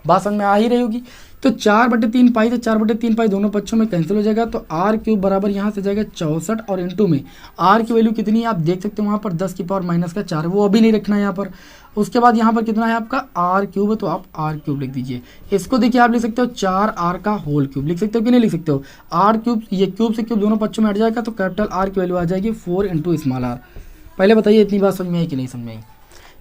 बात समझ में आ ही रही होगी। तो 4/3 पाई, तो 4/3 पाई दोनों पक्षों में कैंसिल हो जाएगा, तो R क्यूब बराबर यहाँ से जाएगा 64, और इंटू में R की वैल्यू कितनी है आप देख सकते हो वहाँ पर 10 की पावर माइनस का 4, वो अभी नहीं रखना है यहाँ पर। उसके बाद यहाँ पर कितना है आपका? R क्यूब है, तो आप R क्यूब लिख दीजिए। इसको देखिए आप लिख सकते हो 4R का होल क्यूब, लिख सकते हो कि नहीं लिख सकते हो? R क्यूब, ये क्यूब से क्यूब दोनों पक्षों में हट जाएगा, तो कैपिटल R की वैल्यू आ जाएगी 4 इंटू स्मॉल r। पहले बताइए इतनी बात समझ में आई कि नहीं समझ में आई?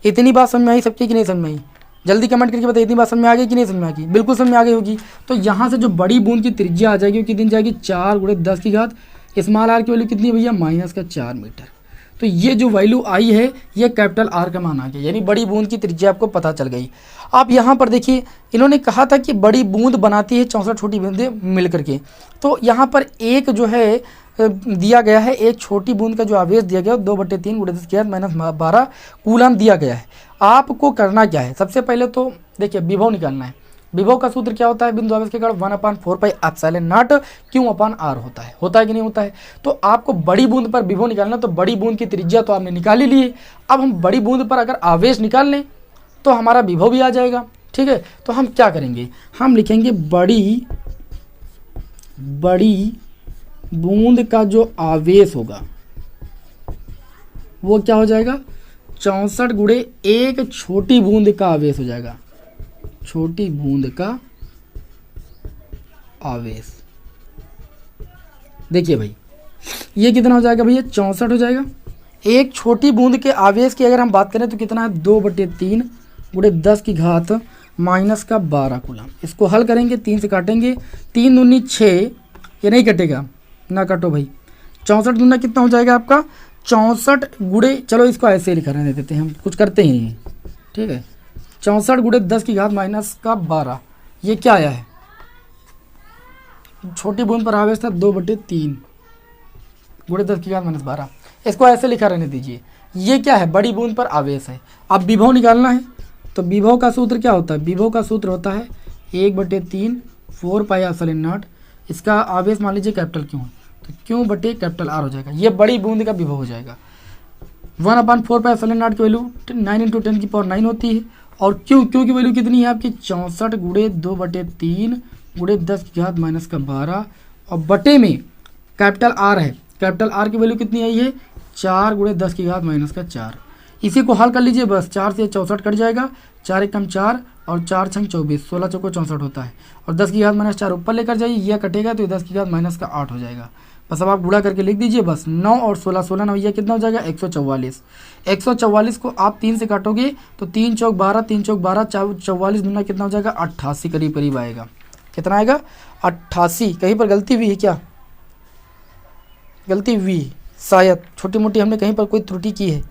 इतनी बात समझ में आई सबकी कि नहीं समझ में आई? जल्दी कमेंट करके बताइए इतनी बात समझ में आ गई कि नहीं समझ में आ गई? बिल्कुल समझ में आ गई होगी। तो यहाँ से जो बड़ी बूंद की त्रिज्या आ जाएगी वो कितनी जाएगी? 4 गुणे 10 की घात स्मॉल r की वैल्यू कितनी है भैया? माइनस का 4 मीटर। तो ये जो वैल्यू आई है ये कैपिटल R का मान आ गया, यानी बड़ी बूंद की त्रिज्या आपको पता चल गई। आप यहाँ पर देखिए इन्होंने कहा था कि बड़ी बूंद बनाती है 64 छोटी बूंदें मिल करके, तो यहाँ पर एक जो है दिया गया है, एक छोटी बूंद का जो आवेश दिया गया है 2/3 × 10⁻12 कूलम दिया गया है। आपको करना क्या है, सबसे पहले तो देखिए विभव निकालना है। विभव का सूत्र क्या होता है, बिंदु आवेश के कारण 1/4πε0 Q/r होता है कि नहीं होता है। तो आपको बड़ी बूंद पर विभव निकालना, तो बड़ी बूंद की त्रिज्या तो आपने निकाल ही ली है। अब हम बड़ी बूंद पर अगर आवेश निकाल लें तो हमारा विभव भी आ जाएगा। ठीक है, तो हम क्या करेंगे, हम लिखेंगे बड़ी बूंद का जो आवेश होगा वो क्या हो जाएगा, 64 × एक छोटी बूंद का आवेश हो जाएगा, छोटी बूंद का आवेश। देखिए भाई ये कितना हो जाएगा भैया, 64 हो जाएगा। एक छोटी बूंद के आवेश की अगर हम बात करें तो कितना है, 2/3 × 10⁻12 कूलम। इसको हल करेंगे, 3 से काटेंगे, 3 दूनी 6, ये नहीं कटेगा ना, काटो भाई। 64 दूना कितना हो जाएगा आपका, 64 गुड़े, चलो इसको ऐसे लिखा रहने देते हैं, हम कुछ करते ही नहीं। ठीक है, 64 × 10⁻12 ये क्या आया है, छोटी बूंद पर आवेश था 2/3 × 10⁻12, इसको ऐसे लिखा रहने दीजिए। ये क्या है, बड़ी बूंद पर आवेश है। अब विभव निकालना है, तो विभव का सूत्र क्या होता है, विभव का सूत्र होता है 1/3 4πε0, इसका आवेश मान लीजिए कैपिटल क्यू है, तो Q/R हो जाएगा। ये बड़ी बूंद का विभव हो जाएगा। 1/4πε0 की वैल्यू 9 × 10⁻9 होती है, और Q की वैल्यू कितनी है आपकी, 64 × 2/3 × 10⁻12, और बटे में कैपिटल R है, कैपिटल R की वैल्यू कितनी आई है, 4 × 10⁻4। इसी को हल कर लीजिए, बस 4 से 64 कट जाएगा, 4 × 4 और 4 × 24, 16 × 4 = 64 होता है, और 10⁻4 ऊपर लेकर जाइए, यह कटेगा तो 10⁻8 हो जाएगा। बस अब आप गुणा करके लिख दीजिए, बस 9 और 16, 16 9 यह कितना हो जाएगा, 144। 144 को आप 3 से काटोगे तो 3 चौक 12, 3 चौक 12, 44 दूना कितना हो जाएगा, 88 करीब आएगा। कितना आएगा, 88। कहीं पर गलती हुई है क्या, गलती हुई शायद, छोटी मोटी हमने कहीं पर कोई त्रुटि की है,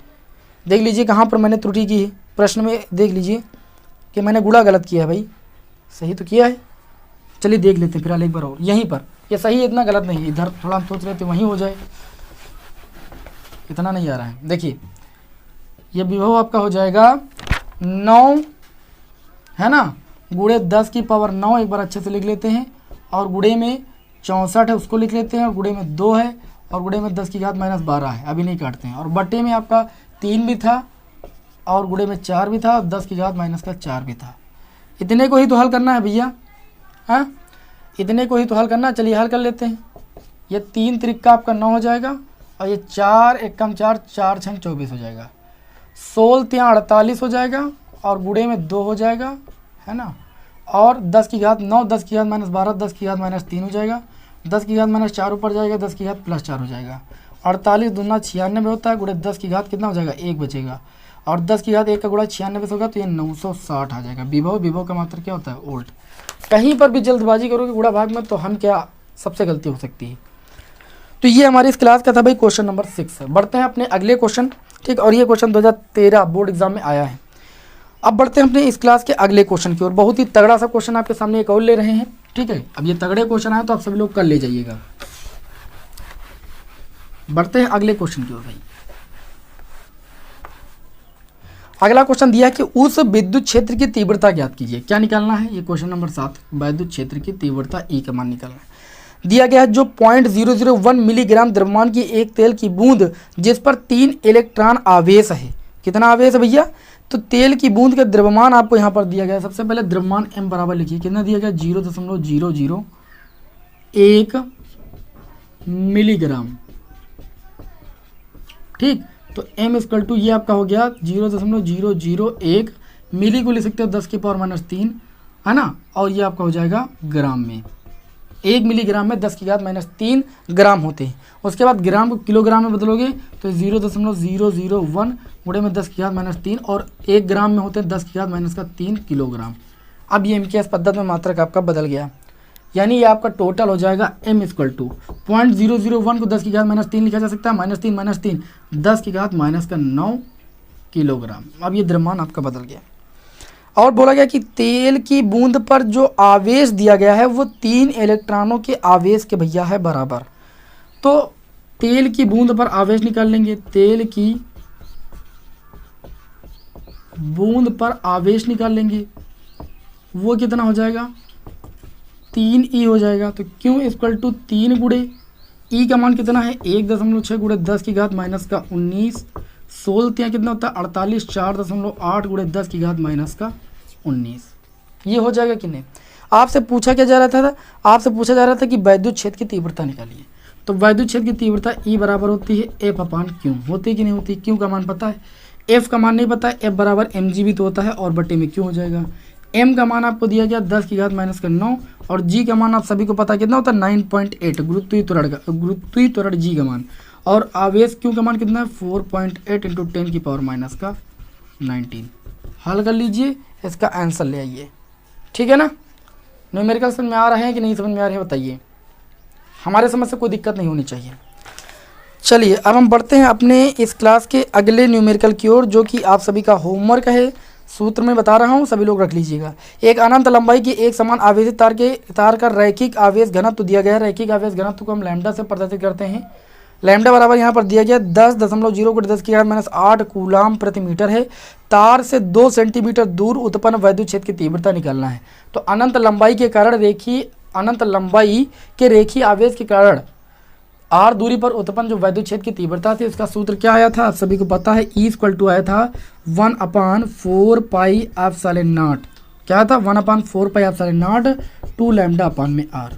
देख लीजिए कहाँ पर मैंने त्रुटि की है, प्रश्न में देख लीजिए कि मैंने गुणा गलत किया है भाई, सही तो किया है। चलिए देख लेते हैं फिलहाल एक बार और, यहीं पर ये सही है, इतना गलत नहीं है, इधर थोड़ा हम सोच रहे थे वहीं हो जाए, इतना नहीं आ रहा है। देखिए ये विभव आपका हो जाएगा 9 है ना, गुणे 10⁻9, एक बार अच्छे से लिख लेते हैं, और गुणे में 64 है उसको लिख लेते हैं, और गुणे में 2 है, और गुणे में 10⁻12 है, अभी नहीं काटते हैं, और बटे में आपका 3 भी था, और गुणे में 4 भी था, और 10⁻4 भी था। इतने को ही तो हल करना है भैया, हाँ इतने को ही तो हल करना। चलिए हल कर लेते हैं। ये 3 त्रिका आपका 9 हो जाएगा, और ये 4 एकम 4, 4 6 24 हो जाएगा, 16 3 48 हो जाएगा, और गुणे में 2 हो जाएगा, है ना, और 10⁻9, 10⁻12, 10⁻3 हो जाएगा, 10⁻4 ऊपर जाएगा, 10⁻+4 हो जाएगा, 48 दूना 96 होता है, गुणे 10 की घात कितना हो जाएगा, 1 बचेगा, और 10 की घात 1 का गुणा 96 से होगा, तो ये 960 आ जाएगा। विभव का मात्रा क्या होता है, उल्ट। कहीं पर भी जल्दबाजी करोगे गुणा भाग में तो हम क्या, सबसे गलती हो सकती है। तो ये हमारी इस क्लास का था भाई क्वेश्चन नंबर 6। बढ़ते हैं अपने अगले क्वेश्चन, ठीक, और ये क्वेश्चन 2013 बोर्ड एग्जाम में आया है। अब बढ़ते हैं अपने इस क्लास के अगले क्वेश्चन की ओर। बहुत ही तगड़ा सा क्वेश्चन आपके सामने एक और ले रहे हैं, ठीक है। अब ये तगड़े क्वेश्चन आए तो आप सभी लोग कर ले जाइएगा। बढ़ते हैं अगले क्वेश्चन की ओर भाई। अगला क्वेश्चन दिया है कि उस विद्युत क्षेत्र की तीव्रता ज्ञात कीजिए। क्या निकालना है, ये क्वेश्चन नंबर 7, विद्युत क्षेत्र की तीव्रता ई का मान निकालना है। दिया गया है जो 0.001 मिलीग्राम द्रव्यमान की एक तेल की बूंद जिस पर 3 इलेक्ट्रॉन आवेश है। कितना आवेश है भैया, तो तेल की बूंद का द्रव्यमान आपको यहाँ पर दिया गया है। सबसे पहले द्रव्यमान m बराबर लिखिए, कितना दिया गया, 0.001 मिलीग्राम, ठीक। तो m इक्वल टू ये आपका हो गया 0.001 मिली को लिख सकते हो 10⁻³ है ना, और ये आपका हो जाएगा ग्राम में। 1 मिलीग्राम में 10⁻³ ग्राम होते हैं। उसके बाद ग्राम को किलोग्राम में बदलोगे तो 0.001 गुणे में 10⁻³ और 1 ग्राम में होते हैं 10⁻³ किलोग्राम। अब ये MKS पद्धति में मात्रक आपका बदल गया, यानी ये आपका टोटल हो जाएगा m इक्वल टू 0.001 को 10⁻³ लिखा जा सकता है, -3 10⁻9 किलोग्राम। अब ये द्रव्यमान आपका बदल गया। और बोला गया कि तेल की बूंद पर जो आवेश दिया गया है वो 3 इलेक्ट्रॉनों के आवेश के भैया है बराबर। तो तेल की बूंद पर आवेश निकाल लेंगे, तेल की बूंद पर आवेश निकाल लेंगे, वो कितना हो जाएगा 3E हो जाएगा। तो Q इक्वल टू 3 गुणे E का मान कितना है 1.6 गुणे 10 की घात माइनस का 19, 16 कितना होता है 48, 4.8 गुणे 10 की घात माइनस का 19। ये हो जाएगा कि नहीं। आपसे पूछा क्या जा रहा था, आपसे पूछा जा रहा था कि वैद्युत क्षेत्र की तीव्रता निकालिए। तो वैद्युत क्षेत्र की तीव्रता E बराबर होती है F अपान Q, होती है कि नहीं होती। Q का मान पता है, F का मान नहीं पता है, F बराबर mg भी तो होता है और बटे में Q हो जाएगा। M का मान आपको दिया गया 10 की घात माइनस का 9 और G का मान आप सभी को पता कितना होता है 9.8 गुरुत्वीय त्वरण G का मान, और आवेश Q का मान कितना है 4.8 इंटू 10 की पावर माइनस का 19। हल कर लीजिए, इसका आंसर ले आइए, ठीक है ना। न्यूमेरिकल समझ में आ रहे हैं कि नहीं समझ में आ रहे हैं बताइए, हमारे समझ से कोई दिक्कत नहीं होनी चाहिए। चलिए अब हम बढ़ते हैं अपने इस क्लास के अगले न्यूमेरिकल की ओर, जो कि आप सभी का होमवर्क है। सूत्र में बता रहा हूँ, सभी लोग रख लीजिएगा। एक अनंत लंबाई की एक समान आवेशित तार का रैखिक आवेश घनत्व दिया गया है। रैखिक आवेश घनत्व को हम लैम्डा से प्रदर्शित करते हैं। लैम्डा बराबर यहाँ पर दिया गया 10.0 × 10 की घात माइनस 8 कूलाम प्रति मीटर है। तार से 2 सेंटीमीटर दूर उत्पन्न वैद्युत क्षेत्र की तीव्रता निकालना है। तो अनंत लंबाई के रेखीय आवेश के कारण r दूरी पर उत्पन्न जो वैद्युत क्षेत्र की तीव्रता थी, उसका सूत्र क्या आया था आप सभी को पता है। E इक्वल टू आया था 1/4 पाई एप्सिलॉन नॉट। क्या था 1/4 पाई एप्सिलॉन नॉट 2 लैम्डा अपान में r।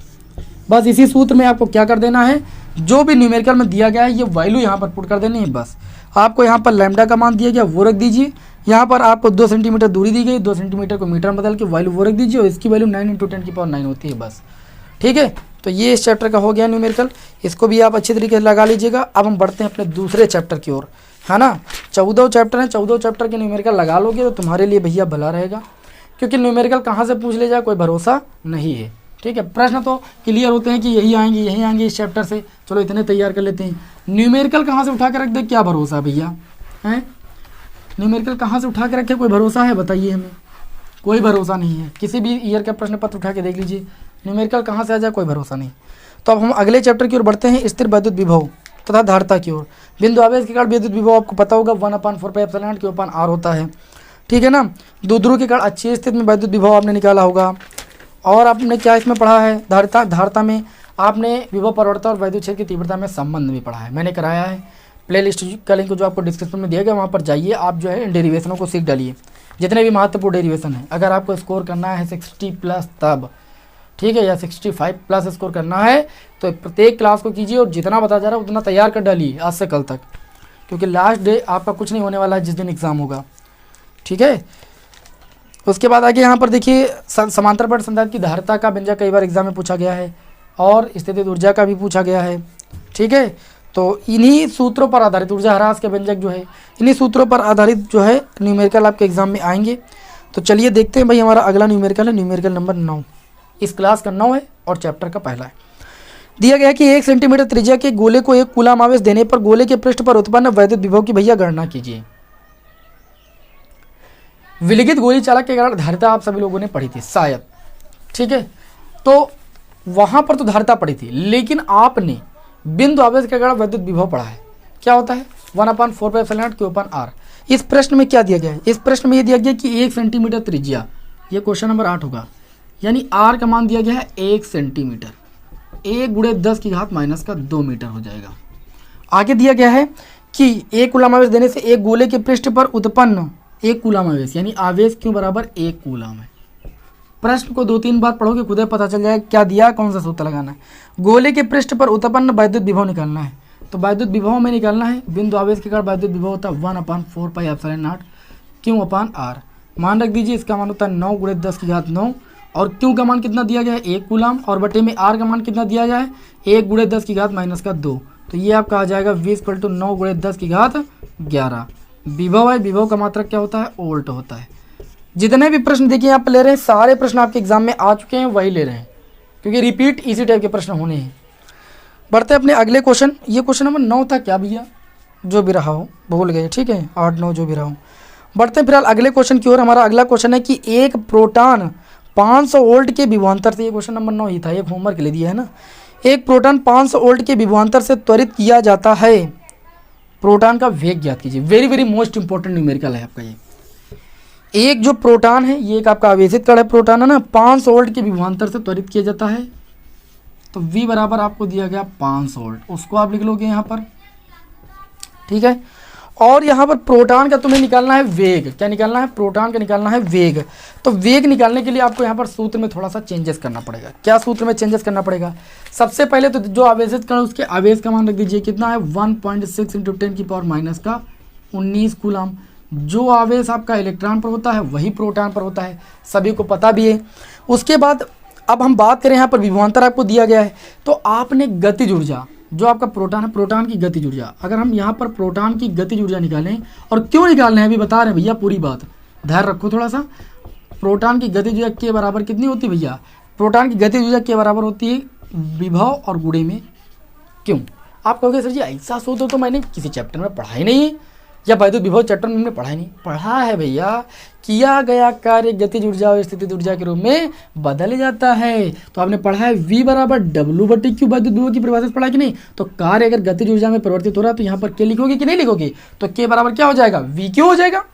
बस इसी सूत्र में आपको क्या कर देना है, जो भी न्यूमेरिकल में दिया गया है ये वैल्यू यहाँ पर पुट कर देनी है। बस आपको यहाँ पर लैम्डा का मान दिया गया वो रख दीजिए, यहाँ पर आपको 2 सेंटीमीटर दूरी दी गई, 2 सेंटीमीटर को मीटर में बदल के वैल्यू वो रख दीजिए, और इसकी वैल्यू 9 × 10 की पावर 9 होती है बस, ठीक है। तो ये इस चैप्टर का हो गया न्यूमेरिकल, इसको भी आप अच्छी तरीके से लगा लीजिएगा। अब हम बढ़ते हैं अपने दूसरे चैप्टर की ओर, है ना। 14 चैप्टर हैं, 14 चैप्टर के न्यूमेरिकल लगा लोगे तो तुम्हारे लिए भैया भला रहेगा, क्योंकि न्यूमेरिकल कहाँ से पूछ ले जाए कोई भरोसा नहीं है, ठीक है। प्रश्न तो क्लियर होते हैं कि यही आएंगे इस चैप्टर से, चलो इतने तैयार कर लेते हैं। न्यूमेरिकल कहाँ से उठा के रख दे, क्या भरोसा भैया हैं। न्यूमेरिकल कहाँ से उठा के रखे, कोई भरोसा है बताइए हमें, कोई भरोसा नहीं है। किसी भी ईयर का प्रश्न पत्र उठा के देख लीजिए, न्यूमेरिकल कहाँ से आ जाए कोई भरोसा नहीं। तो अब हम अगले चैप्टर की ओर बढ़ते हैं, स्थिर वैद्युत विभव तथा धारिता की ओर। बिंदु आवेश के कारण विद्युत विभव आपको पता होगा 1/4 पाई एप्सिलॉन Q अपान r होता है, ठीक है ना। द्विध्रुव के कारण अच्छी स्थिति में वैद्युत विभव आपने निकाला होगा। और आपने क्या इसमें पढ़ा है, धारिता में आपने विभव परिवर्तन और वैद्युत क्षेत्र की तीव्रता में संबंध भी पढ़ा है, मैंने कराया है। प्ले लिस्ट का लिंक जो आपको डिस्क्रिप्शन में दिया गया वहाँ पर जाइए, आप जो है इन डेरिवेशनों को सीख डालिए, जितने भी महत्वपूर्ण डेरिवेशन है। अगर आपको स्कोर करना है 60+ तब, ठीक है, या 65+ स्कोर करना है तो प्रत्येक क्लास को कीजिए, और जितना बता जा रहा है उतना तैयार कर डालिए आज से कल तक, क्योंकि लास्ट डे आपका कुछ नहीं होने वाला है जिस दिन एग्ज़ाम होगा, ठीक है। उसके बाद आगे यहाँ पर देखिए समांतर पट संधारित्र की धारिता का व्यंजक कई बार एग्जाम में पूछा गया है, और स्थितिज ऊर्जा का भी पूछा गया है, ठीक है। तो इन्हीं सूत्रों पर आधारित ऊर्जा ह्रास के व्यंजक जो है, इन्हीं सूत्रों पर आधारित जो है न्यूमेरिकल आपके एग्जाम में आएंगे। तो चलिए देखते हैं भाई, हमारा अगला न्यूमेरिकल है न्यूमेरिकल नंबर 9, इस क्लास का 9 है और चैप्टर का पहला है। दिया गया है कि 1 सेंटीमीटर त्रिज्या के गोले को 1 कूलाम आवेश देने पर गोले के पृष्ठ पर उत्पन्न वैद्युत विभव की भैया गणना कीजिए। विलिखित गोली चालक के कारण धारिता आप सभी लोगों ने पढ़ी थी शायद, ठीक है। तो वहां पर तो धारिता पढ़ी थी, लेकिन आपने बिंदु आवेश के कारण वैद्युत विभव पढ़ा है। क्या होता है 1/4 पाई एप्सिलॉन Q अपान r। इस प्रश्न में क्या दिया गया है, इस प्रश्न में ये दिया गया कि 1 सेंटीमीटर त्रिज्या, ये क्वेश्चन नंबर 8 होगा, यानी r का मान दिया गया है 1 सेंटीमीटर, 1 × 10 की घात माइनस का 2 मीटर हो जाएगा। आगे दिया गया है कि 1 कूलाम आवेश देने से एक गोले के पृष्ठ पर उत्पन्न 1 कूलाम आवेश, यानी आवेश Q बराबर 1 कूलाम है। प्रश्न को 2-3 बार पढ़ोगे खुद ही पता चल जाएगा क्या दिया, कौन सा सूत्र लगाना है। गोले के पृष्ठ पर उत्पन्न वैद्युत विभव निकालना है, तो वैद्युत विभव में निकालना है बिंदु आवेश के कारण वैद्युत विभव होता है 1/4 pi epsilon not Q upon r। मान रख दीजिए, इसका मान होता है 9 × 10 की घात 9, और Q का मान कितना दिया गया है 1 कूलाम, और बटे में r का मान कितना दिया गया है 1 × 10 की घात माइनस का 2। तो ये आपका आ जाएगा v = 9 × 10 की घात 11। विभव है, विभव का मात्रक क्या होता है वोल्ट होता है। जितने भी प्रश्न देखिए आप ले रहे हैं, सारे प्रश्न आपके एग्जाम में आ चुके हैं, वही ले रहे हैं, क्योंकि रिपीट इसी टाइप के प्रश्न होने हैं। बढ़ते हैं अपने अगले क्वेश्चन, ये क्वेश्चन नंबर 9 था क्या भैया, जो भी रहा हो भूल गए, ठीक है 8-9 जो भी रहा हो। बढ़ते हैं फिलहाल अगले क्वेश्चन की ओर। हमारा अगला क्वेश्चन है कि एक प्रोटॉन 500 वोल्ट के विभवांतर से, ये क्वेश्चन नंबर 9 ही था, एक होमवर्क के लिए दिया है ना। एक प्रोटॉन 500 वोल्ट के विभवांतर से त्वरित किया जाता है। प्रोटॉन का वेग ज्ञात कीजिए। Very very most important numerical है आपका ये। एक जो प्रोटॉन है, ये एक आपका आवेशित कण है, प्रोटॉन है ना, 500 वोल्ट के विभवांतर से त्वरित किया जाता है। तो V बराबर आपको दिया गया 500 वोल्ट, उसको आप लिख लोगे यहाँ पर, ठीक है। और यहाँ पर प्रोटॉन का तुम्हें निकालना है वेग। क्या निकालना है? प्रोटॉन का निकालना है वेग। तो वेग निकालने के लिए आपको यहाँ पर सूत्र में थोड़ा सा चेंजेस करना पड़ेगा। क्या सूत्र में चेंजेस करना पड़ेगा? सबसे पहले तो जो आवेशित कण उसके आवेश का मान रख दीजिए, कितना है? 1.6 × 10⁻⁻19 कूलम। जो आवेश आपका इलेक्ट्रॉन पर होता है वही प्रोटॉन पर होता है, सभी को पता भी है। उसके बाद अब हम बात करें यहाँ पर विभवांतर आपको दिया गया है, तो आपने गतिज ऊर्जा, जो आपका प्रोटॉन है, प्रोटॉन की गतिज ऊर्जा, अगर हम यहाँ पर प्रोटॉन की गतिज ऊर्जा निकालें, और क्यों निकालना है अभी बता रहे हैं भैया, पूरी बात ध्यान रखो थोड़ा सा। प्रोटॉन की गतिज ऊर्जा के बराबर कितनी होती है भैया? प्रोटॉन की गतिज ऊर्जा के बराबर होती है विभव और गुणे में। क्यों? आप कहोगे सर जी ऐसा सूत्र तो मैंने किसी चैप्टर में पढ़ा ही नहीं है, या वैद्युत विभव चैप्टर में हमने पढ़ा ही नहीं। पढ़ा है भैया, किया गया कार्य गतिज ऊर्जा और स्थितिज ऊर्जा के रूप में बदल जाता है। तो आपने पढ़ा है V बराबर W/Q वैद्युत विभव की परिभाषा से पढ़ा कि नहीं? तो कार्य अगर गतिज ऊर्जा में परिवर्तित हो रहा है तो यहाँ पर K लिखोगे कि नहीं लिखोगे? तो K बराबर क्या हो जाएगा? VQ हो जाएगा।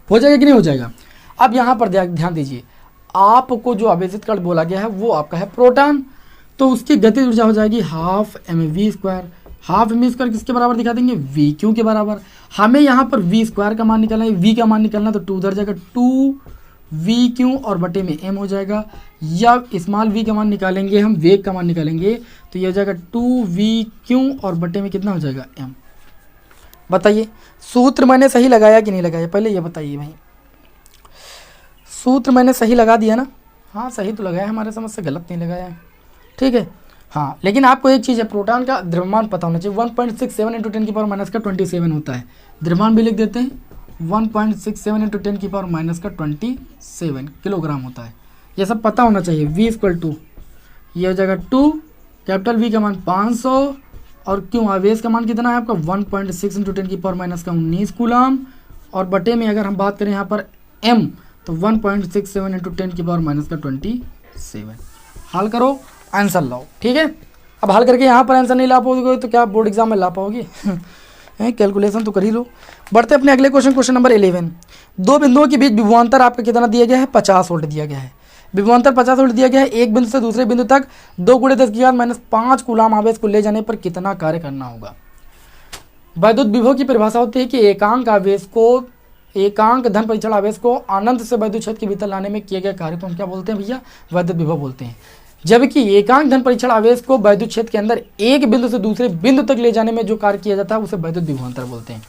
हो जाएगा कि नहीं हो जाएगा? अब यहाँ पर ध्यान दीजिए, आपको जो आवेशित कण बोला गया है वो आपका है प्रोटॉन, तो उसकी गतिज ऊर्जा हो जाएगी 12 mv²। 12 mv² किसके बराबर दिखा देंगे? VQ के बराबर। हमें यहाँ पर V² का मान निकालना है, V का मान निकालना, तो 2 उधर जाएगा, 2VQ और बटे में M हो जाएगा। या स्मॉल v का मान निकालेंगे हम, वेग का मान निकालेंगे, तो ये हो जाएगा 2VQ और बटे में कितना हो जाएगा? M। बताइए सूत्र मैंने सही लगाया कि नहीं लगाया? पहले ये बताइए भाई, सूत्र मैंने सही लगा दिया ना? हाँ सही तो लगाया, हमारे समझ से गलत नहीं लगाया, ठीक है। हाँ लेकिन आपको एक चीज़ है, प्रोटॉन का द्रव्यमान पता होना चाहिए। 1.67 × 10⁻⁻27 होता है। द्रव्यमान भी लिख देते हैं, 1.67 × 10⁻⁻27 किलोग्राम होता है। ये सब पता होना चाहिए। V = ये हो जाएगा 2, कैपिटल V का मान 500, और क्यों आवेश का मान कितना है आपका? 1.6 × 10⁻⁻19 कूलम, और बटे में अगर हम बात करें यहाँ पर M, तो 1.67 × 10⁻⁻27। हल करो, आंसर लाओ, ठीक है। अब हल करके यहाँ पर आंसर नहीं ला पाओगे तो क्या बोर्ड एग्जाम में ला पाओगे? कैलकुलेशन तो कर ही लो। बढ़ते अपने अगले क्वेश्चन नंबर 11। दो बिंदुओं के बीच विभवांतर आपका कितना दिया गया है? 50 वोल्ट दिया गया है। विभवांतर 50 वोल्ट दिया गया है। एक बिंदु से दूसरे बिंदु तक 2 × 10⁻⁻5 कूलम आवेश को ले जाने पर कितना कार्य करना होगा? वैद्युत विभव की परिभाषा होती है कि एकांक धन परीक्षण आवेश को अनंत से वैद्युत क्षेत्र के भीतर लाने में किए गए कार्य को हम क्या बोलते हैं भैया? वैद्युत विभव बोलते हैं। जबकि एकांक धन परीक्षण आवेश को वैद्युत क्षेत्र के अंदर एक बिंदु से दूसरे बिंदु तक ले जाने में जो कार्य किया जाता है उसे वैद्युत विभवांतर बोलते हैं।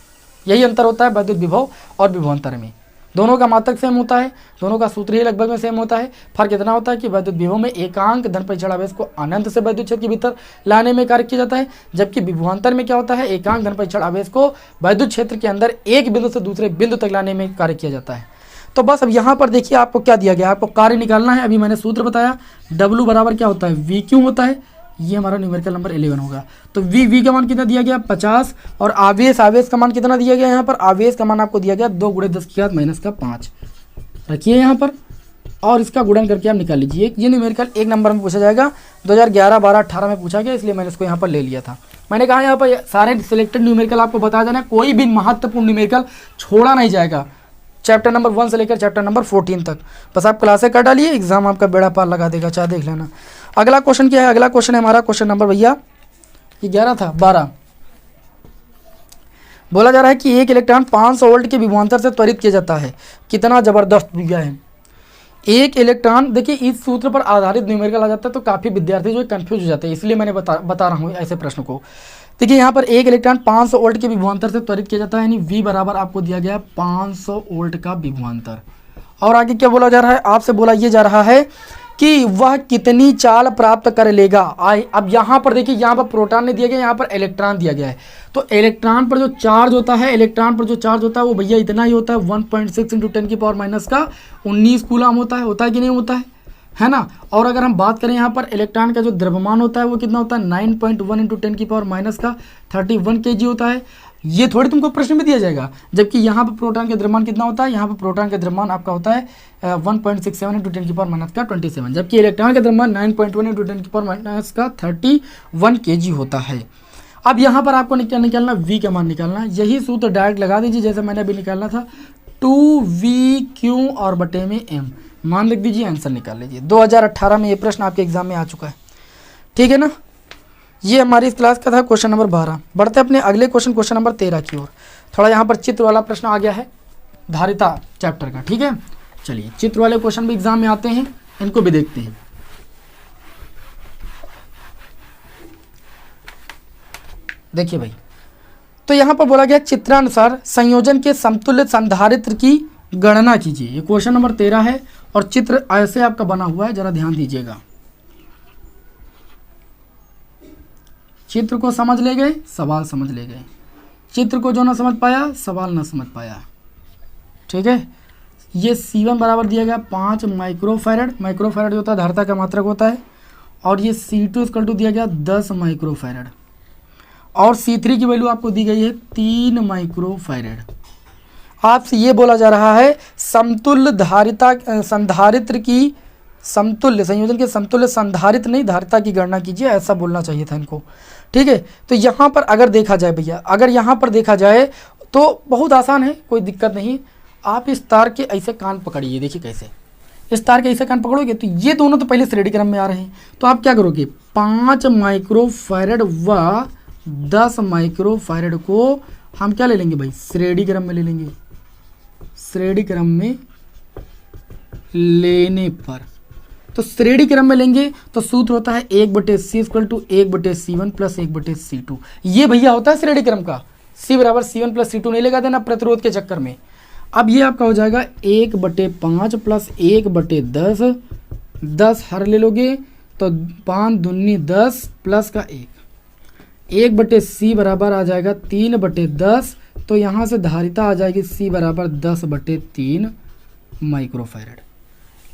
यही अंतर होता है वैद्युत विभव और विभवांतर में। दोनों का मात्रक सेम होता है, दोनों का सूत्र ही लगभग में सेम होता है। फर्क इतना होता है कि वैद्युत विभव में एकांक धन परीक्षण आवेश को अनंत से वैद्युत क्षेत्र के भीतर लाने में कार्य किया जाता है, जबकि विभवांतर में क्या होता है? एकांक धन परीक्षण आवेश को वैद्युत क्षेत्र के अंदर एक बिंदु से दूसरे बिंदु तक लाने में कार्य किया जाता है। तो बस अब यहाँ पर देखिए आपको क्या दिया गया, आपको कार्य निकालना है। अभी मैंने सूत्र बताया, W बराबर क्या होता है? VQ होता है। ये हमारा न्यूमेरिकल नंबर 11 होगा। तो V का मान कितना दिया गया? 50, और आवेश का मान कितना दिया गया? यहाँ पर आवेश का मान आपको दिया गया 2 × 10⁻⁻5 रखिए यहाँ पर, और इसका गुणन करके आप निकाल लीजिए। ये न्यूमेरिकल 1 नंबर में पूछा जाएगा, 2011, 12, 18 में पूछा गया, इसलिए मैंने इसको यहाँ पर ले लिया था। मैंने कहा यहाँ पर सारे सिलेक्टेड न्यूमेरिकल आपको बता देना, कोई भी महत्वपूर्ण न्यूमेरिकल छोड़ा नहीं जाएगा, चैप्टर नंबर 1 से लेकर चैप्टर नंबर 14 तक। बस आप क्लासें कर डालिए, एग्जाम आपका बेड़ा पार लगा देगा, चाहे देख लेना। अगला क्वेश्चन क्या है? अगला क्वेश्चन है हमारा क्वेश्चन नंबर भैया, ये 11 था, 12। बोला जा रहा है कि एक इलेक्ट्रॉन 500 वोल्ट के विभवांतर से त्वरित किया जाता है। कितना जबरदस्त दिया है। एक इलेक्ट्रॉन, देखिए इस सूत्र पर आधारित न्यूमेरिकल आ जाता है तो काफ़ी विद्यार्थी जो कंफ्यूज हो जाते हैं, इसलिए मैंने बता रहा हूँ ऐसे प्रश्न को। देखिए यहाँ पर एक इलेक्ट्रॉन 500 वोल्ट के विभवांतर से त्वरित किया जाता है, यानी V बराबर आपको दिया गया 500 वोल्ट का विभवांतर। और आगे क्या बोला जा रहा है? आपसे बोला ये जा रहा है कि वह कितनी चाल प्राप्त कर लेगा। अब यहाँ पर देखिए, यहाँ पर प्रोटॉन नहीं दिया गया, यहाँ पर इलेक्ट्रॉन दिया गया है। तो इलेक्ट्रॉन पर जो चार्ज होता है, वो भैया इतना ही होता है, 1.6 × 10⁻⁻19 कूलम होता है कि नहीं होता है ना। और अगर हम बात करें यहाँ पर इलेक्ट्रॉन का जो द्रव्यमान होता है वो कितना होता है? 9.1 × 10⁻31 kg होता है। ये थोड़ी तुमको प्रश्न में दिया जाएगा, जबकि यहाँ पर प्रोटॉन का द्रव्यमान कितना होता है, यहाँ पर प्रोटॉन का द्रव्यमान आपका होता है 1.67 इंटू 10 की पावर माइनस का 27, जबकि इलेक्ट्रॉन का द्रव्यमान 9.1 इंटू 10 की पावर माइनस का 31 kg होता है। अब यहाँ पर आपको निकालना V का मान निकालना, यही सूत्र डायरेक्ट लगा दीजिए जैसे मैंने अभी निकालना था, 2V और बटे में M, मान लिख दीजिए, आंसर निकाल लीजिए। 2018 में ये प्रश्न आपके एग्जाम में आ चुका है, ठीक है ना। ये हमारी इस क्लास का था क्वेश्चन नंबर 12। बढ़ते अपने अगले क्वेश्चन नंबर 13 की ओर। थोड़ा यहाँ पर चित्र वाला प्रश्न आ गया है धारिता चैप्टर का, ठीक है। चलिए चित्र वाले क्वेश्चन भी एग्जाम में आते हैं, इनको भी देखते हैं। देखिए भाई, तो यहाँ पर बोला गया चित्रानुसार संयोजन के समतुल्य संधारित्र की गणना कीजिए। ये क्वेश्चन नंबर 13 है और चित्र ऐसे आपका बना हुआ है, जरा ध्यान दीजिएगा। चित्र को समझ ले गए, सवाल समझ ले गए। चित्र को जो ना समझ पाया, सवाल ना समझ पाया, ठीक है। ये C1 बराबर दिया गया 5 माइक्रोफैरड, माइक्रोफैरड जो होता है धारिता का मात्रक होता है, और ये C2 इक्वल टू दिया गया 10 माइक्रोफैरड, और C3 की वैल्यू आपको दी गई है 3 माइक्रोफैरड। आपसे ये बोला जा रहा है समतुल्य धारिता संधारित्र की समतुल्य संयोजन के समतुल्य संधारित्र नहीं धारिता की गणना कीजिए, ऐसा बोलना चाहिए था इनको, ठीक है। तो यहाँ पर अगर देखा जाए भैया, अगर यहाँ पर देखा जाए तो बहुत आसान है, कोई दिक्कत नहीं। आप इस तार के ऐसे कान पकड़िए, देखिए कैसे इस तार के ऐसे कान पकड़ोगे तो ये दोनों तो पहले श्रेणी क्रम में आ रहे हैं, तो आप क्या करोगे, 5 माइक्रोफैरड व 10 माइक्रोफैरड को हम क्या ले लेंगे भाई, श्रेणी क्रम में ले लेंगे। श्रेणी क्रम में लेने पर, तो श्रेणी क्रम में लेंगे तो सूत्र होता है 1/C equal to 1/C1 plus 1/C2। ये भैया होता है श्रेणी क्रम का, C बराबर C1 प्लस C2 नहीं लगा देना प्रतिरोध के चक्कर में। अब ये आपका हो जाएगा 1/5 प्लस 1/10, 10 हर ले लोगे तो 5 दूनी 10 प्लस का 1/C बराबर आ जाएगा 3/10, तो यहाँ से धारिता आ जाएगी C बराबर 10/3 माइक्रोफैरड।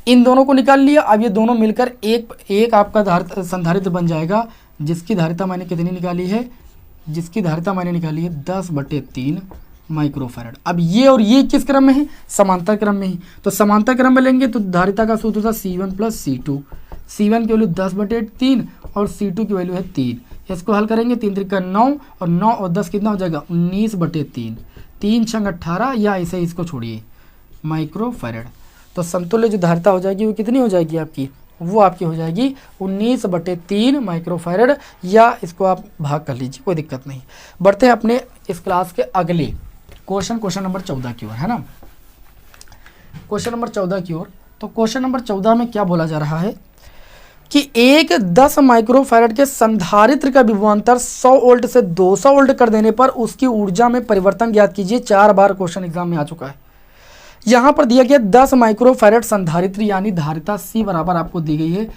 इन दोनों को निकाल लिया। अब ये दोनों मिलकर एक आपका संधारित्र बन जाएगा, जिसकी धारिता मैंने कितनी निकाली है, जिसकी धारिता मैंने निकाली है 10/3 माइक्रोफैरड। अब ये और ये किस क्रम में है, समांतर क्रम में ही, तो समांतर क्रम में लेंगे तो धारिता का सूत्र था C1 प्लस C2। C1 की वैल्यू 10/3 और C2 की वैल्यू है 3। इसको हल करेंगे, 3 त्रिका 9 और 9 और 10 कितना हो जाएगा 19/3, 3 छंग 18, या ऐसे इसको छोड़िए माइक्रोफैरड। तो समतुल्य जो धारिता हो जाएगी वो कितनी हो जाएगी आपकी, वो आपकी हो जाएगी 19/3 माइक्रोफैरड, या इसको आप भाग कर लीजिए, कोई दिक्कत नहीं। बढ़ते हैं अपने इस क्लास के अगले क्वेश्चन नंबर 14 की ओर, है ना। क्वेश्चन नंबर 14 की ओर, तो क्वेश्चन नंबर 14 में क्या बोला जा रहा है कि एक 10 माइक्रोफैरड के संधारित्र का विभवांतर 100 वोल्ट से 200 वोल्ट कर देने पर उसकी ऊर्जा में परिवर्तन ज्ञात कीजिए। 4 बार क्वेश्चन एग्जाम में आ चुका है। यहाँ पर दिया गया 10 माइक्रोफैरड संधारित्र यानी धारिता C बराबर आपको दी गई है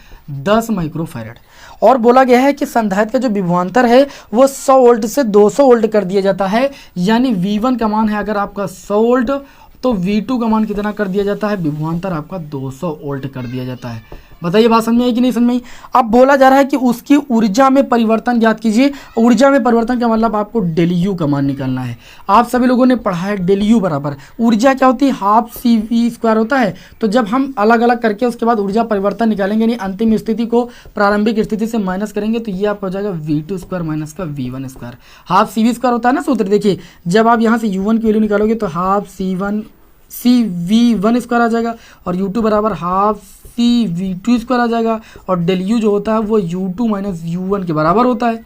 10 माइक्रोफैरड, और बोला गया है कि संधारित्र का जो विभवांतर है वो 100 वोल्ट से 200 वोल्ट कर दिया जाता है। यानी V1 का मान है अगर आपका 100 वोल्ट, तो V2 का मान कितना कर दिया जाता है, विभवांतर आपका 200 वोल्ट कर दिया जाता है। बताइए बात समझ में आई कि नहीं समझ में आई। अब बोला जा रहा है कि उसकी ऊर्जा में परिवर्तन ज्ञात कीजिए। ऊर्जा में परिवर्तन का मतलब आपको डेल यू का मान निकालना है। आप सभी लोगों ने पढ़ा है डेल यू बराबर ऊर्जा क्या होती है, हाफ CV² होता है। तो जब हम अलग अलग करके उसके बाद ऊर्जा परिवर्तन निकालेंगे, यानी अंतिम स्थिति को प्रारंभिक स्थिति से माइनस करेंगे, तो ये आपका हो जाएगा V2² माइनस का V1²। हाफ CV² होता है ना सूत्र, देखिए जब आप यहाँ से U1 की वैल्यू निकालोगे तो हाफ CV1² आ जाएगा, और U2 बराबर हाफ CV2² आ जाएगा, और डेल यू जो होता है वो U2 माइनस U1 के बराबर होता है।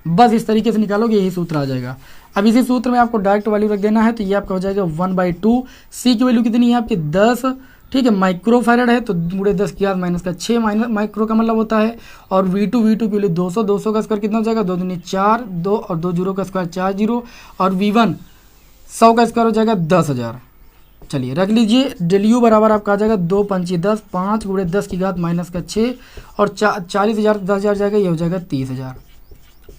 बस इस तरीके से निकालोगे, यही सूत्र आ जाएगा। अब इसी सूत्र में आपको डायरेक्ट वैल्यू रख देना है, तो ये आपका हो जाएगा 1/2। C की वैल्यू कितनी है आपकी 10, ठीक है, माइक्रोफैरड है, तो बूढ़े 10 की याद माइनस का 6 माइक्रो का मतलब होता है। और V2 की वैल्यू 200, 200 का स्क्वायर कितना हो जाएगा 2 दूनी 4, 2 और 2 जीरो का स्क्वायर 4 जीरो, और V1 100 का स्क्वायर हो जाएगा 10,000। चलिए रख लीजिए, डेल यू बराबर आपका आ जाएगा 2 पंची 10, 5 गुणे 10 की घात माइनस का 6, और 40,000 10,000 जाएगा, ये हो जाएगा 30,000।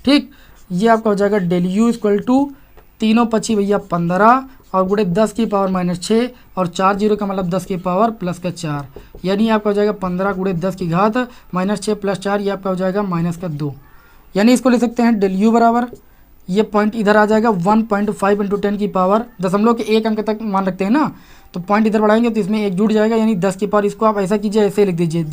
ठीक, ये आपका हो जाएगा डेल यू इक्वल टू तीनों पची भैया 15, और गुणे 10 की पावर माइनस 6, और 4 जीरो का मतलब 10 की पावर प्लस का 4, यानी आपका हो जाएगा 15 गुणे 10 की घात माइनस 6 प्लस 4, ये आपका हो जाएगा माइनस का 2। यानी इसको ले सकते हैं डेल यू बराबर, ये पॉइंट इधर आ जाएगा 1.5 इंटू 10 की पावर दशमलव के 1 अंक तक मान रखते हैं ना, तो पॉइंट इधर बढ़ाएंगे तो इसमें 1 जुड़ जाएगा, यानी 10 की पावर। इसको आप ऐसा कीजिए, ऐसे लिख दीजिए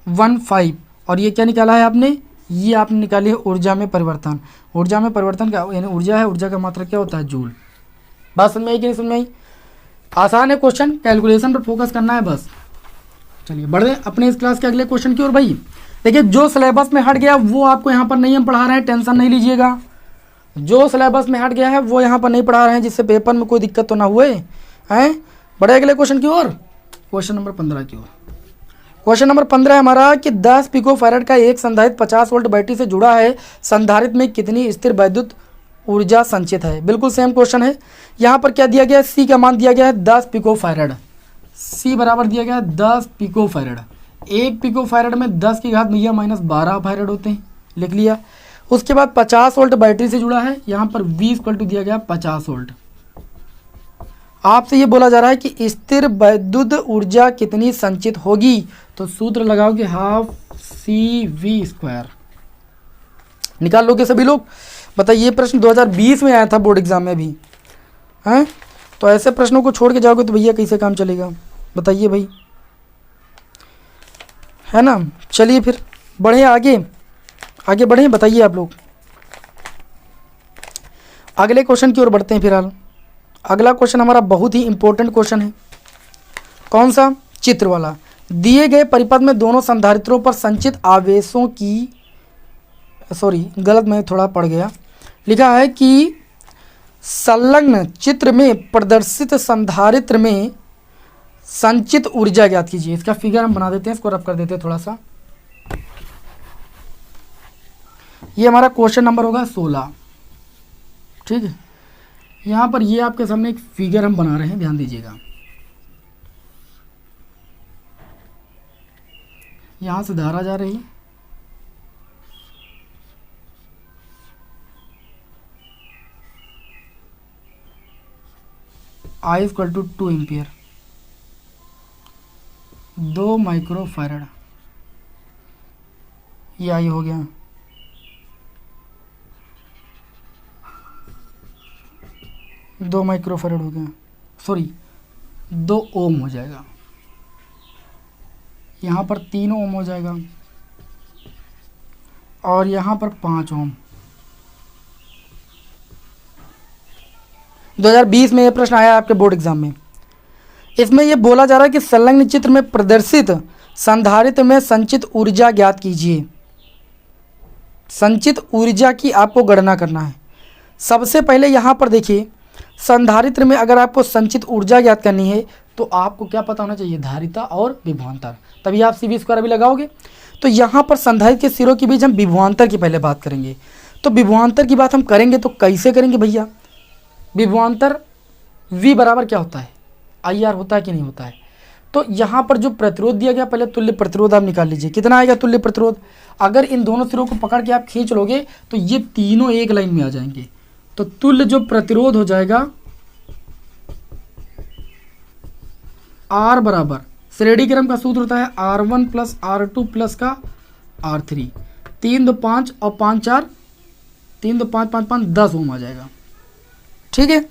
0.15 और ये क्या निकाला है आपने, ये आपने निकाली है ऊर्जा में परिवर्तन। ऊर्जा में परिवर्तन का यानी ऊर्जा है, ऊर्जा का मात्रा क्या होता है, जूल। बात समझ में आई कि नहीं समझ में आई? आसान है क्वेश्चन, कैलकुलेशन पर फोकस करना है बस। चलिए बढ़े अपने इस क्लास के अगले क्वेश्चन की ओर। भाई देखिए, जो सिलेबस में हट गया वो आपको यहाँ पर नहीं हम पढ़ा रहे हैं, टेंशन नहीं लीजिएगा। जो सिलेबस में हट गया है वो यहाँ पर नहीं पढ़ा रहे हैं, जिससे पेपर में कोई दिक्कत तो ना हुए हैं। बढ़े अगले क्वेश्चन की ओर, क्वेश्चन नंबर 15 की ओर। क्वेश्चन नंबर 15 है हमारा कि 10 पिको फैरेड का एक संधारित्र 50 वोल्ट बैटरी से जुड़ा है, संधारित्र में कितनी स्थिर वैद्युत ऊर्जा संचित है। बिल्कुल सेम क्वेश्चन है। यहाँ पर क्या दिया गया है, सी का मान दिया गया है 10 पिको फैरेड। सी बराबर दिया गया है 10 पिको फैरेड। एक पिको फैरेड में 10 की घात भैया -12 फैरेड होते हैं, लिख लिया। उसके बाद 50 वोल्ट बैटरी से जुड़ा है, यहाँ पर V इक्वल टू दिया गया 50 वोल्ट। आपसे ये बोला जा रहा है कि स्थिर वैद्युत ऊर्जा कितनी संचित होगी, तो सूत्र लगाओगे 12CV²। निकाल लोगे सभी लोग। बताइए, ये प्रश्न 2020 में आया था बोर्ड एग्जाम में भी, हैं? तो ऐसे प्रश्नों को छोड़ के जाओगे तो भैया कैसे काम चलेगा, बताइए भाई, है ना। चलिए फिर बढ़े आगे, आगे बढ़े, बताइए आप लोग। अगले क्वेश्चन की ओर बढ़ते हैं फिलहाल। अगला क्वेश्चन हमारा बहुत ही इंपॉर्टेंट क्वेश्चन है। कौन सा, चित्र वाला। दिए गए परिपथ में दोनों संधारित्रों पर संचित आवेशों की, सॉरी गलत मैं थोड़ा पढ़ गया, लिखा है कि संलग्न चित्र में प्रदर्शित संधारित्र में संचित ऊर्जा ज्ञात कीजिए। इसका फिगर हम बना देते हैं, इसको रफ कर देते हैं थोड़ा सा। ये हमारा क्वेश्चन नंबर होगा 16, ठीक है। यहाँ पर ये आपके सामने एक फिगर हम बना रहे हैं, ध्यान दीजिएगा। यहाँ से धारा जा रही है, I equal to 2 ampere, 2 micro farad, ये आई हो गया। दो माइक्रो फैरड हो गया, सॉरी 2 ओम हो जाएगा। यहाँ पर 3 ओम हो जाएगा और यहाँ पर 5 ओम। 2020 में ये प्रश्न आया आपके बोर्ड एग्जाम में। इसमें ये बोला जा रहा है कि संलग्न चित्र में प्रदर्शित संधारित्र में संचित ऊर्जा ज्ञात कीजिए। संचित ऊर्जा की आपको गणना करना है। सबसे पहले यहाँ पर देखिए, संधारित्र में अगर आपको संचित ऊर्जा ज्ञात करनी है तो आपको क्या पता होना चाहिए, धारिता और विभवांतर, तभी आप CV² भी लगाओगे। तो यहाँ पर संधारित्र के सिरों के बीच हम विभवांतर की पहले बात करेंगे। तो विभवांतर की बात हम करेंगे तो कैसे करेंगे भैया, विभवांतर V बराबर क्या होता है, IR होता है कि नहीं होता है। तो यहाँ पर जो प्रतिरोध दिया गया, पहले तुल्य प्रतिरोध आप निकाल लीजिए, कितना आएगा तुल्य प्रतिरोध। अगर इन दोनों सिरों को पकड़ के आप खींच लोगे तो ये तीनों एक लाइन में आ जाएंगे। तो तुल्य जो प्रतिरोध हो जाएगा R बराबर, श्रेणी क्रम का सूत्र होता है R1 प्लस R2 प्लस का R3, 3 2 5 और 5 4, 3 2 5 5 5 10 ओम आ जाएगा, ठीक है।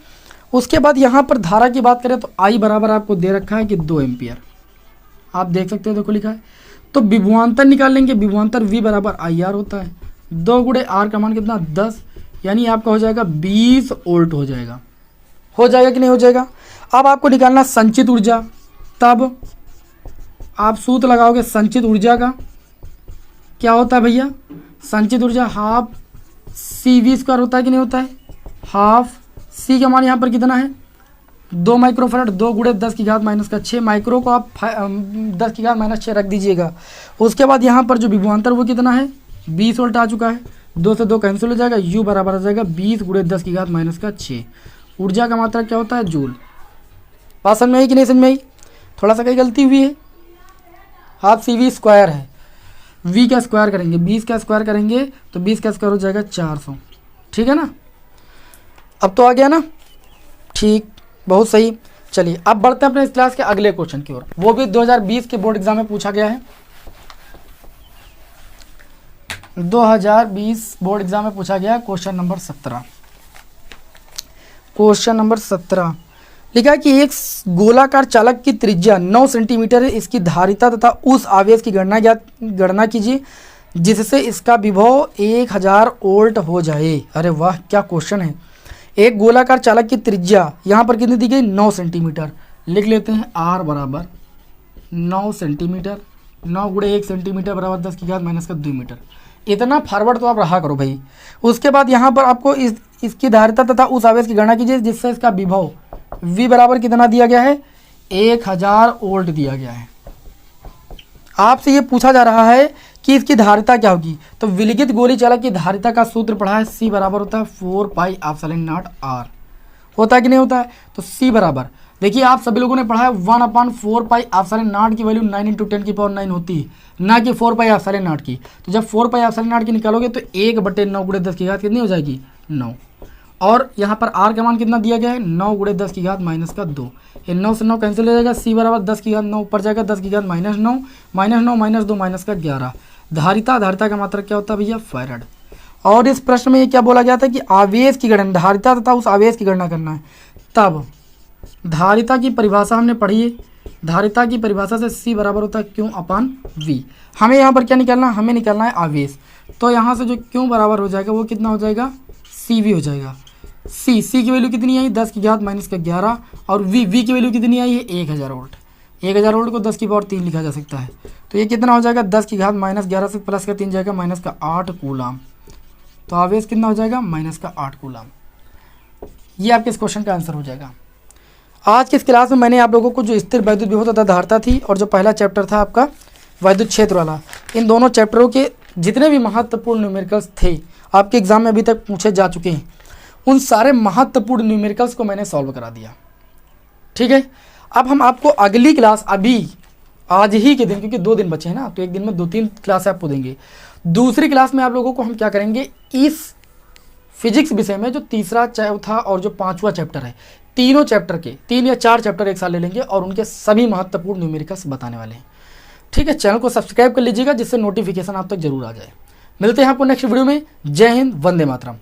उसके बाद यहाँ पर धारा की बात करें तो I बराबर आपको दे रखा है कि 2 एम्पियर, आप देख सकते हो, देखो लिखा है। तो विभवांतर निकाल लेंगे, विभवांतर V बराबर IR होता है, 2 गुणे R का मान कितना 10, यानी आपका हो जाएगा 20 वोल्ट हो जाएगा। हो जाएगा कि नहीं हो जाएगा। अब आपको निकालना संचित ऊर्जा, तब आप सूत्र लगाओगे संचित ऊर्जा का, क्या होता है भैया, संचित ऊर्जा हाफ CV² होता है कि नहीं होता है। हाफ C का मान यहाँ पर कितना है 2 माइक्रो फैराड, 2 गुणे 10 की घात -6, माइक्रो को आप 10 की घात -6 रख दीजिएगा। उसके बाद यहाँ पर जो विभवांतर वो कितना है 20 वोल्ट आ चुका है, 2 से 2 कैंसिल हो जाएगा, U बराबर आ जाएगा 20 गुणे 10 की घात -6। ऊर्जा का मात्रा क्या होता है, जूल। बात समझ में आई कि नहीं समझ में आई, थोड़ा सा कहीं गलती हुई है। हाफ CV² है, V का स्क्वायर करेंगे, 20 का स्क्वायर करेंगे तो 20 का स्क्वायर हो जाएगा 400, ठीक है ना। अब तो आ गया ना, ठीक, बहुत सही। चलिए अब बढ़ते हैं अपने इस क्लास के अगले क्वेश्चन की ओर, वो भी 2020 के बोर्ड एग्जाम में पूछा गया है। 2020 बोर्ड एग्जाम में पूछा गया क्वेश्चन नंबर 17। क्वेश्चन नंबर 17 लिखा है कि एक गोलाकार चालक की त्रिज्या 9 सेंटीमीटर है, इसकी धारिता तथा उस आवेश की गणना कीजिए जिससे इसका विभव 1000 वोल्ट हो जाए। अरे वाह, क्या क्वेश्चन है। एक गोलाकार चालक की त्रिज्या यहाँ पर कितनी दी गई, 9 सेंटीमीटर। लिख लेते हैं R बराबर 9 सेंटीमीटर, 9 गुणे 1 सेंटीमीटर बराबर 10 की घात माइनस का 2 मीटर। इतना फॉरवर्ड तो आप रहा करो भाई। उसके बाद यहाँ पर आपको इसकी धारिता तथा उस आवेश की गणना कीजिए जिससे इसका विभव V बराबर कितना दिया गया है, 1000 वोल्ट दिया गया है। आपसे ये पूछा जा रहा है कि इसकी धारिता क्या होगी, तो विलिखित गोली चालक की धारिता का सूत्र पढ़ा है, C बराबर होता है 4 पाई एप्सिलॉन नॉट R। होता है कि नहीं होता है, तो C बराबर देखिए आप सभी लोगों ने पढ़ा है 1/4 पाई एप्सिलॉन नॉट की वैल्यू 9 × 10⁻9 होती है, ना कि 4 पाई एप्सिलॉन नॉट की। तो जब 4 पाई एप्सिलॉन नॉट की निकालोगे तो 1/9 गुणे 10 की घात कितनी हो जाएगी, 9। और यहाँ पर R का मान कितना दिया गया है, 9 गुणे 10 की घात माइनस का 2। ये 9 से 9 कैंसिल हो जाएगा, C बराबर 10 की घात 9 ऊपर जाएगा, 10 की घात -9, -9 -2 माइनस का 11। धारिता का मात्रक क्या होता है भैया, फैराड। और इस प्रश्न में ये क्या बोला गया था कि आवेश की गणना, धारिता तथा उस आवेश की गणना करना है। तब धारिता की परिभाषा हमने पढ़ी है, धारिता की परिभाषा से C बराबर होता है Q/V। हमें यहाँ पर क्या निकालना है, हमें निकालना है आवेश। तो यहाँ से जो Q बराबर हो जाएगा वो कितना हो जाएगा, CV हो जाएगा। C की वैल्यू कितनी आई, 10 की घात माइनस का 11। और V की वैल्यू कितनी आई है, 1000 वोल्ट। 1000 वोल्ट को 10 की पावर 3 लिखा जा सकता है। तो ये कितना हो जाएगा, 10 की घात -11 से प्लस का 3 जाएगा माइनस का 8 कूलाम। तो आवेश कितना हो जाएगा, माइनस का 8 कूलाम। ये आपके इस क्वेश्चन का आंसर हो जाएगा। आज की इस क्लास में मैंने आप लोगों को जो स्थिर वैद्युत विभव तथा धारिता थी और जो पहला चैप्टर था आपका वैद्युत क्षेत्र वाला, इन दोनों चैप्टरों के जितने भी महत्वपूर्ण न्यूमेरिकल्स थे आपके एग्जाम में अभी तक पूछे जा चुके हैं, उन सारे महत्वपूर्ण न्यूमेरिकल्स को मैंने सॉल्व करा दिया। ठीक है, अब हम आपको अगली क्लास अभी आज ही के दिन, क्योंकि 2 दिन बचे हैं ना, तो एक दिन में 2-3 क्लास आपको देंगे। दूसरी क्लास में आप लोगों को हम क्या करेंगे, इस फिजिक्स विषय में जो तीसरा, चौथा और जो 5वां चैप्टर है, तीनों चैप्टर के 3 या 4 चैप्टर एक साथ ले लेंगे और उनके सभी महत्वपूर्ण न्यूमेरिकल्स बताने वाले हैं। ठीक है, चैनल को सब्सक्राइब कर लीजिएगा जिससे नोटिफिकेशन आप तक जरूर आ जाए। मिलते हैं आपको नेक्स्ट वीडियो में। जय हिंद, वंदे मातरम।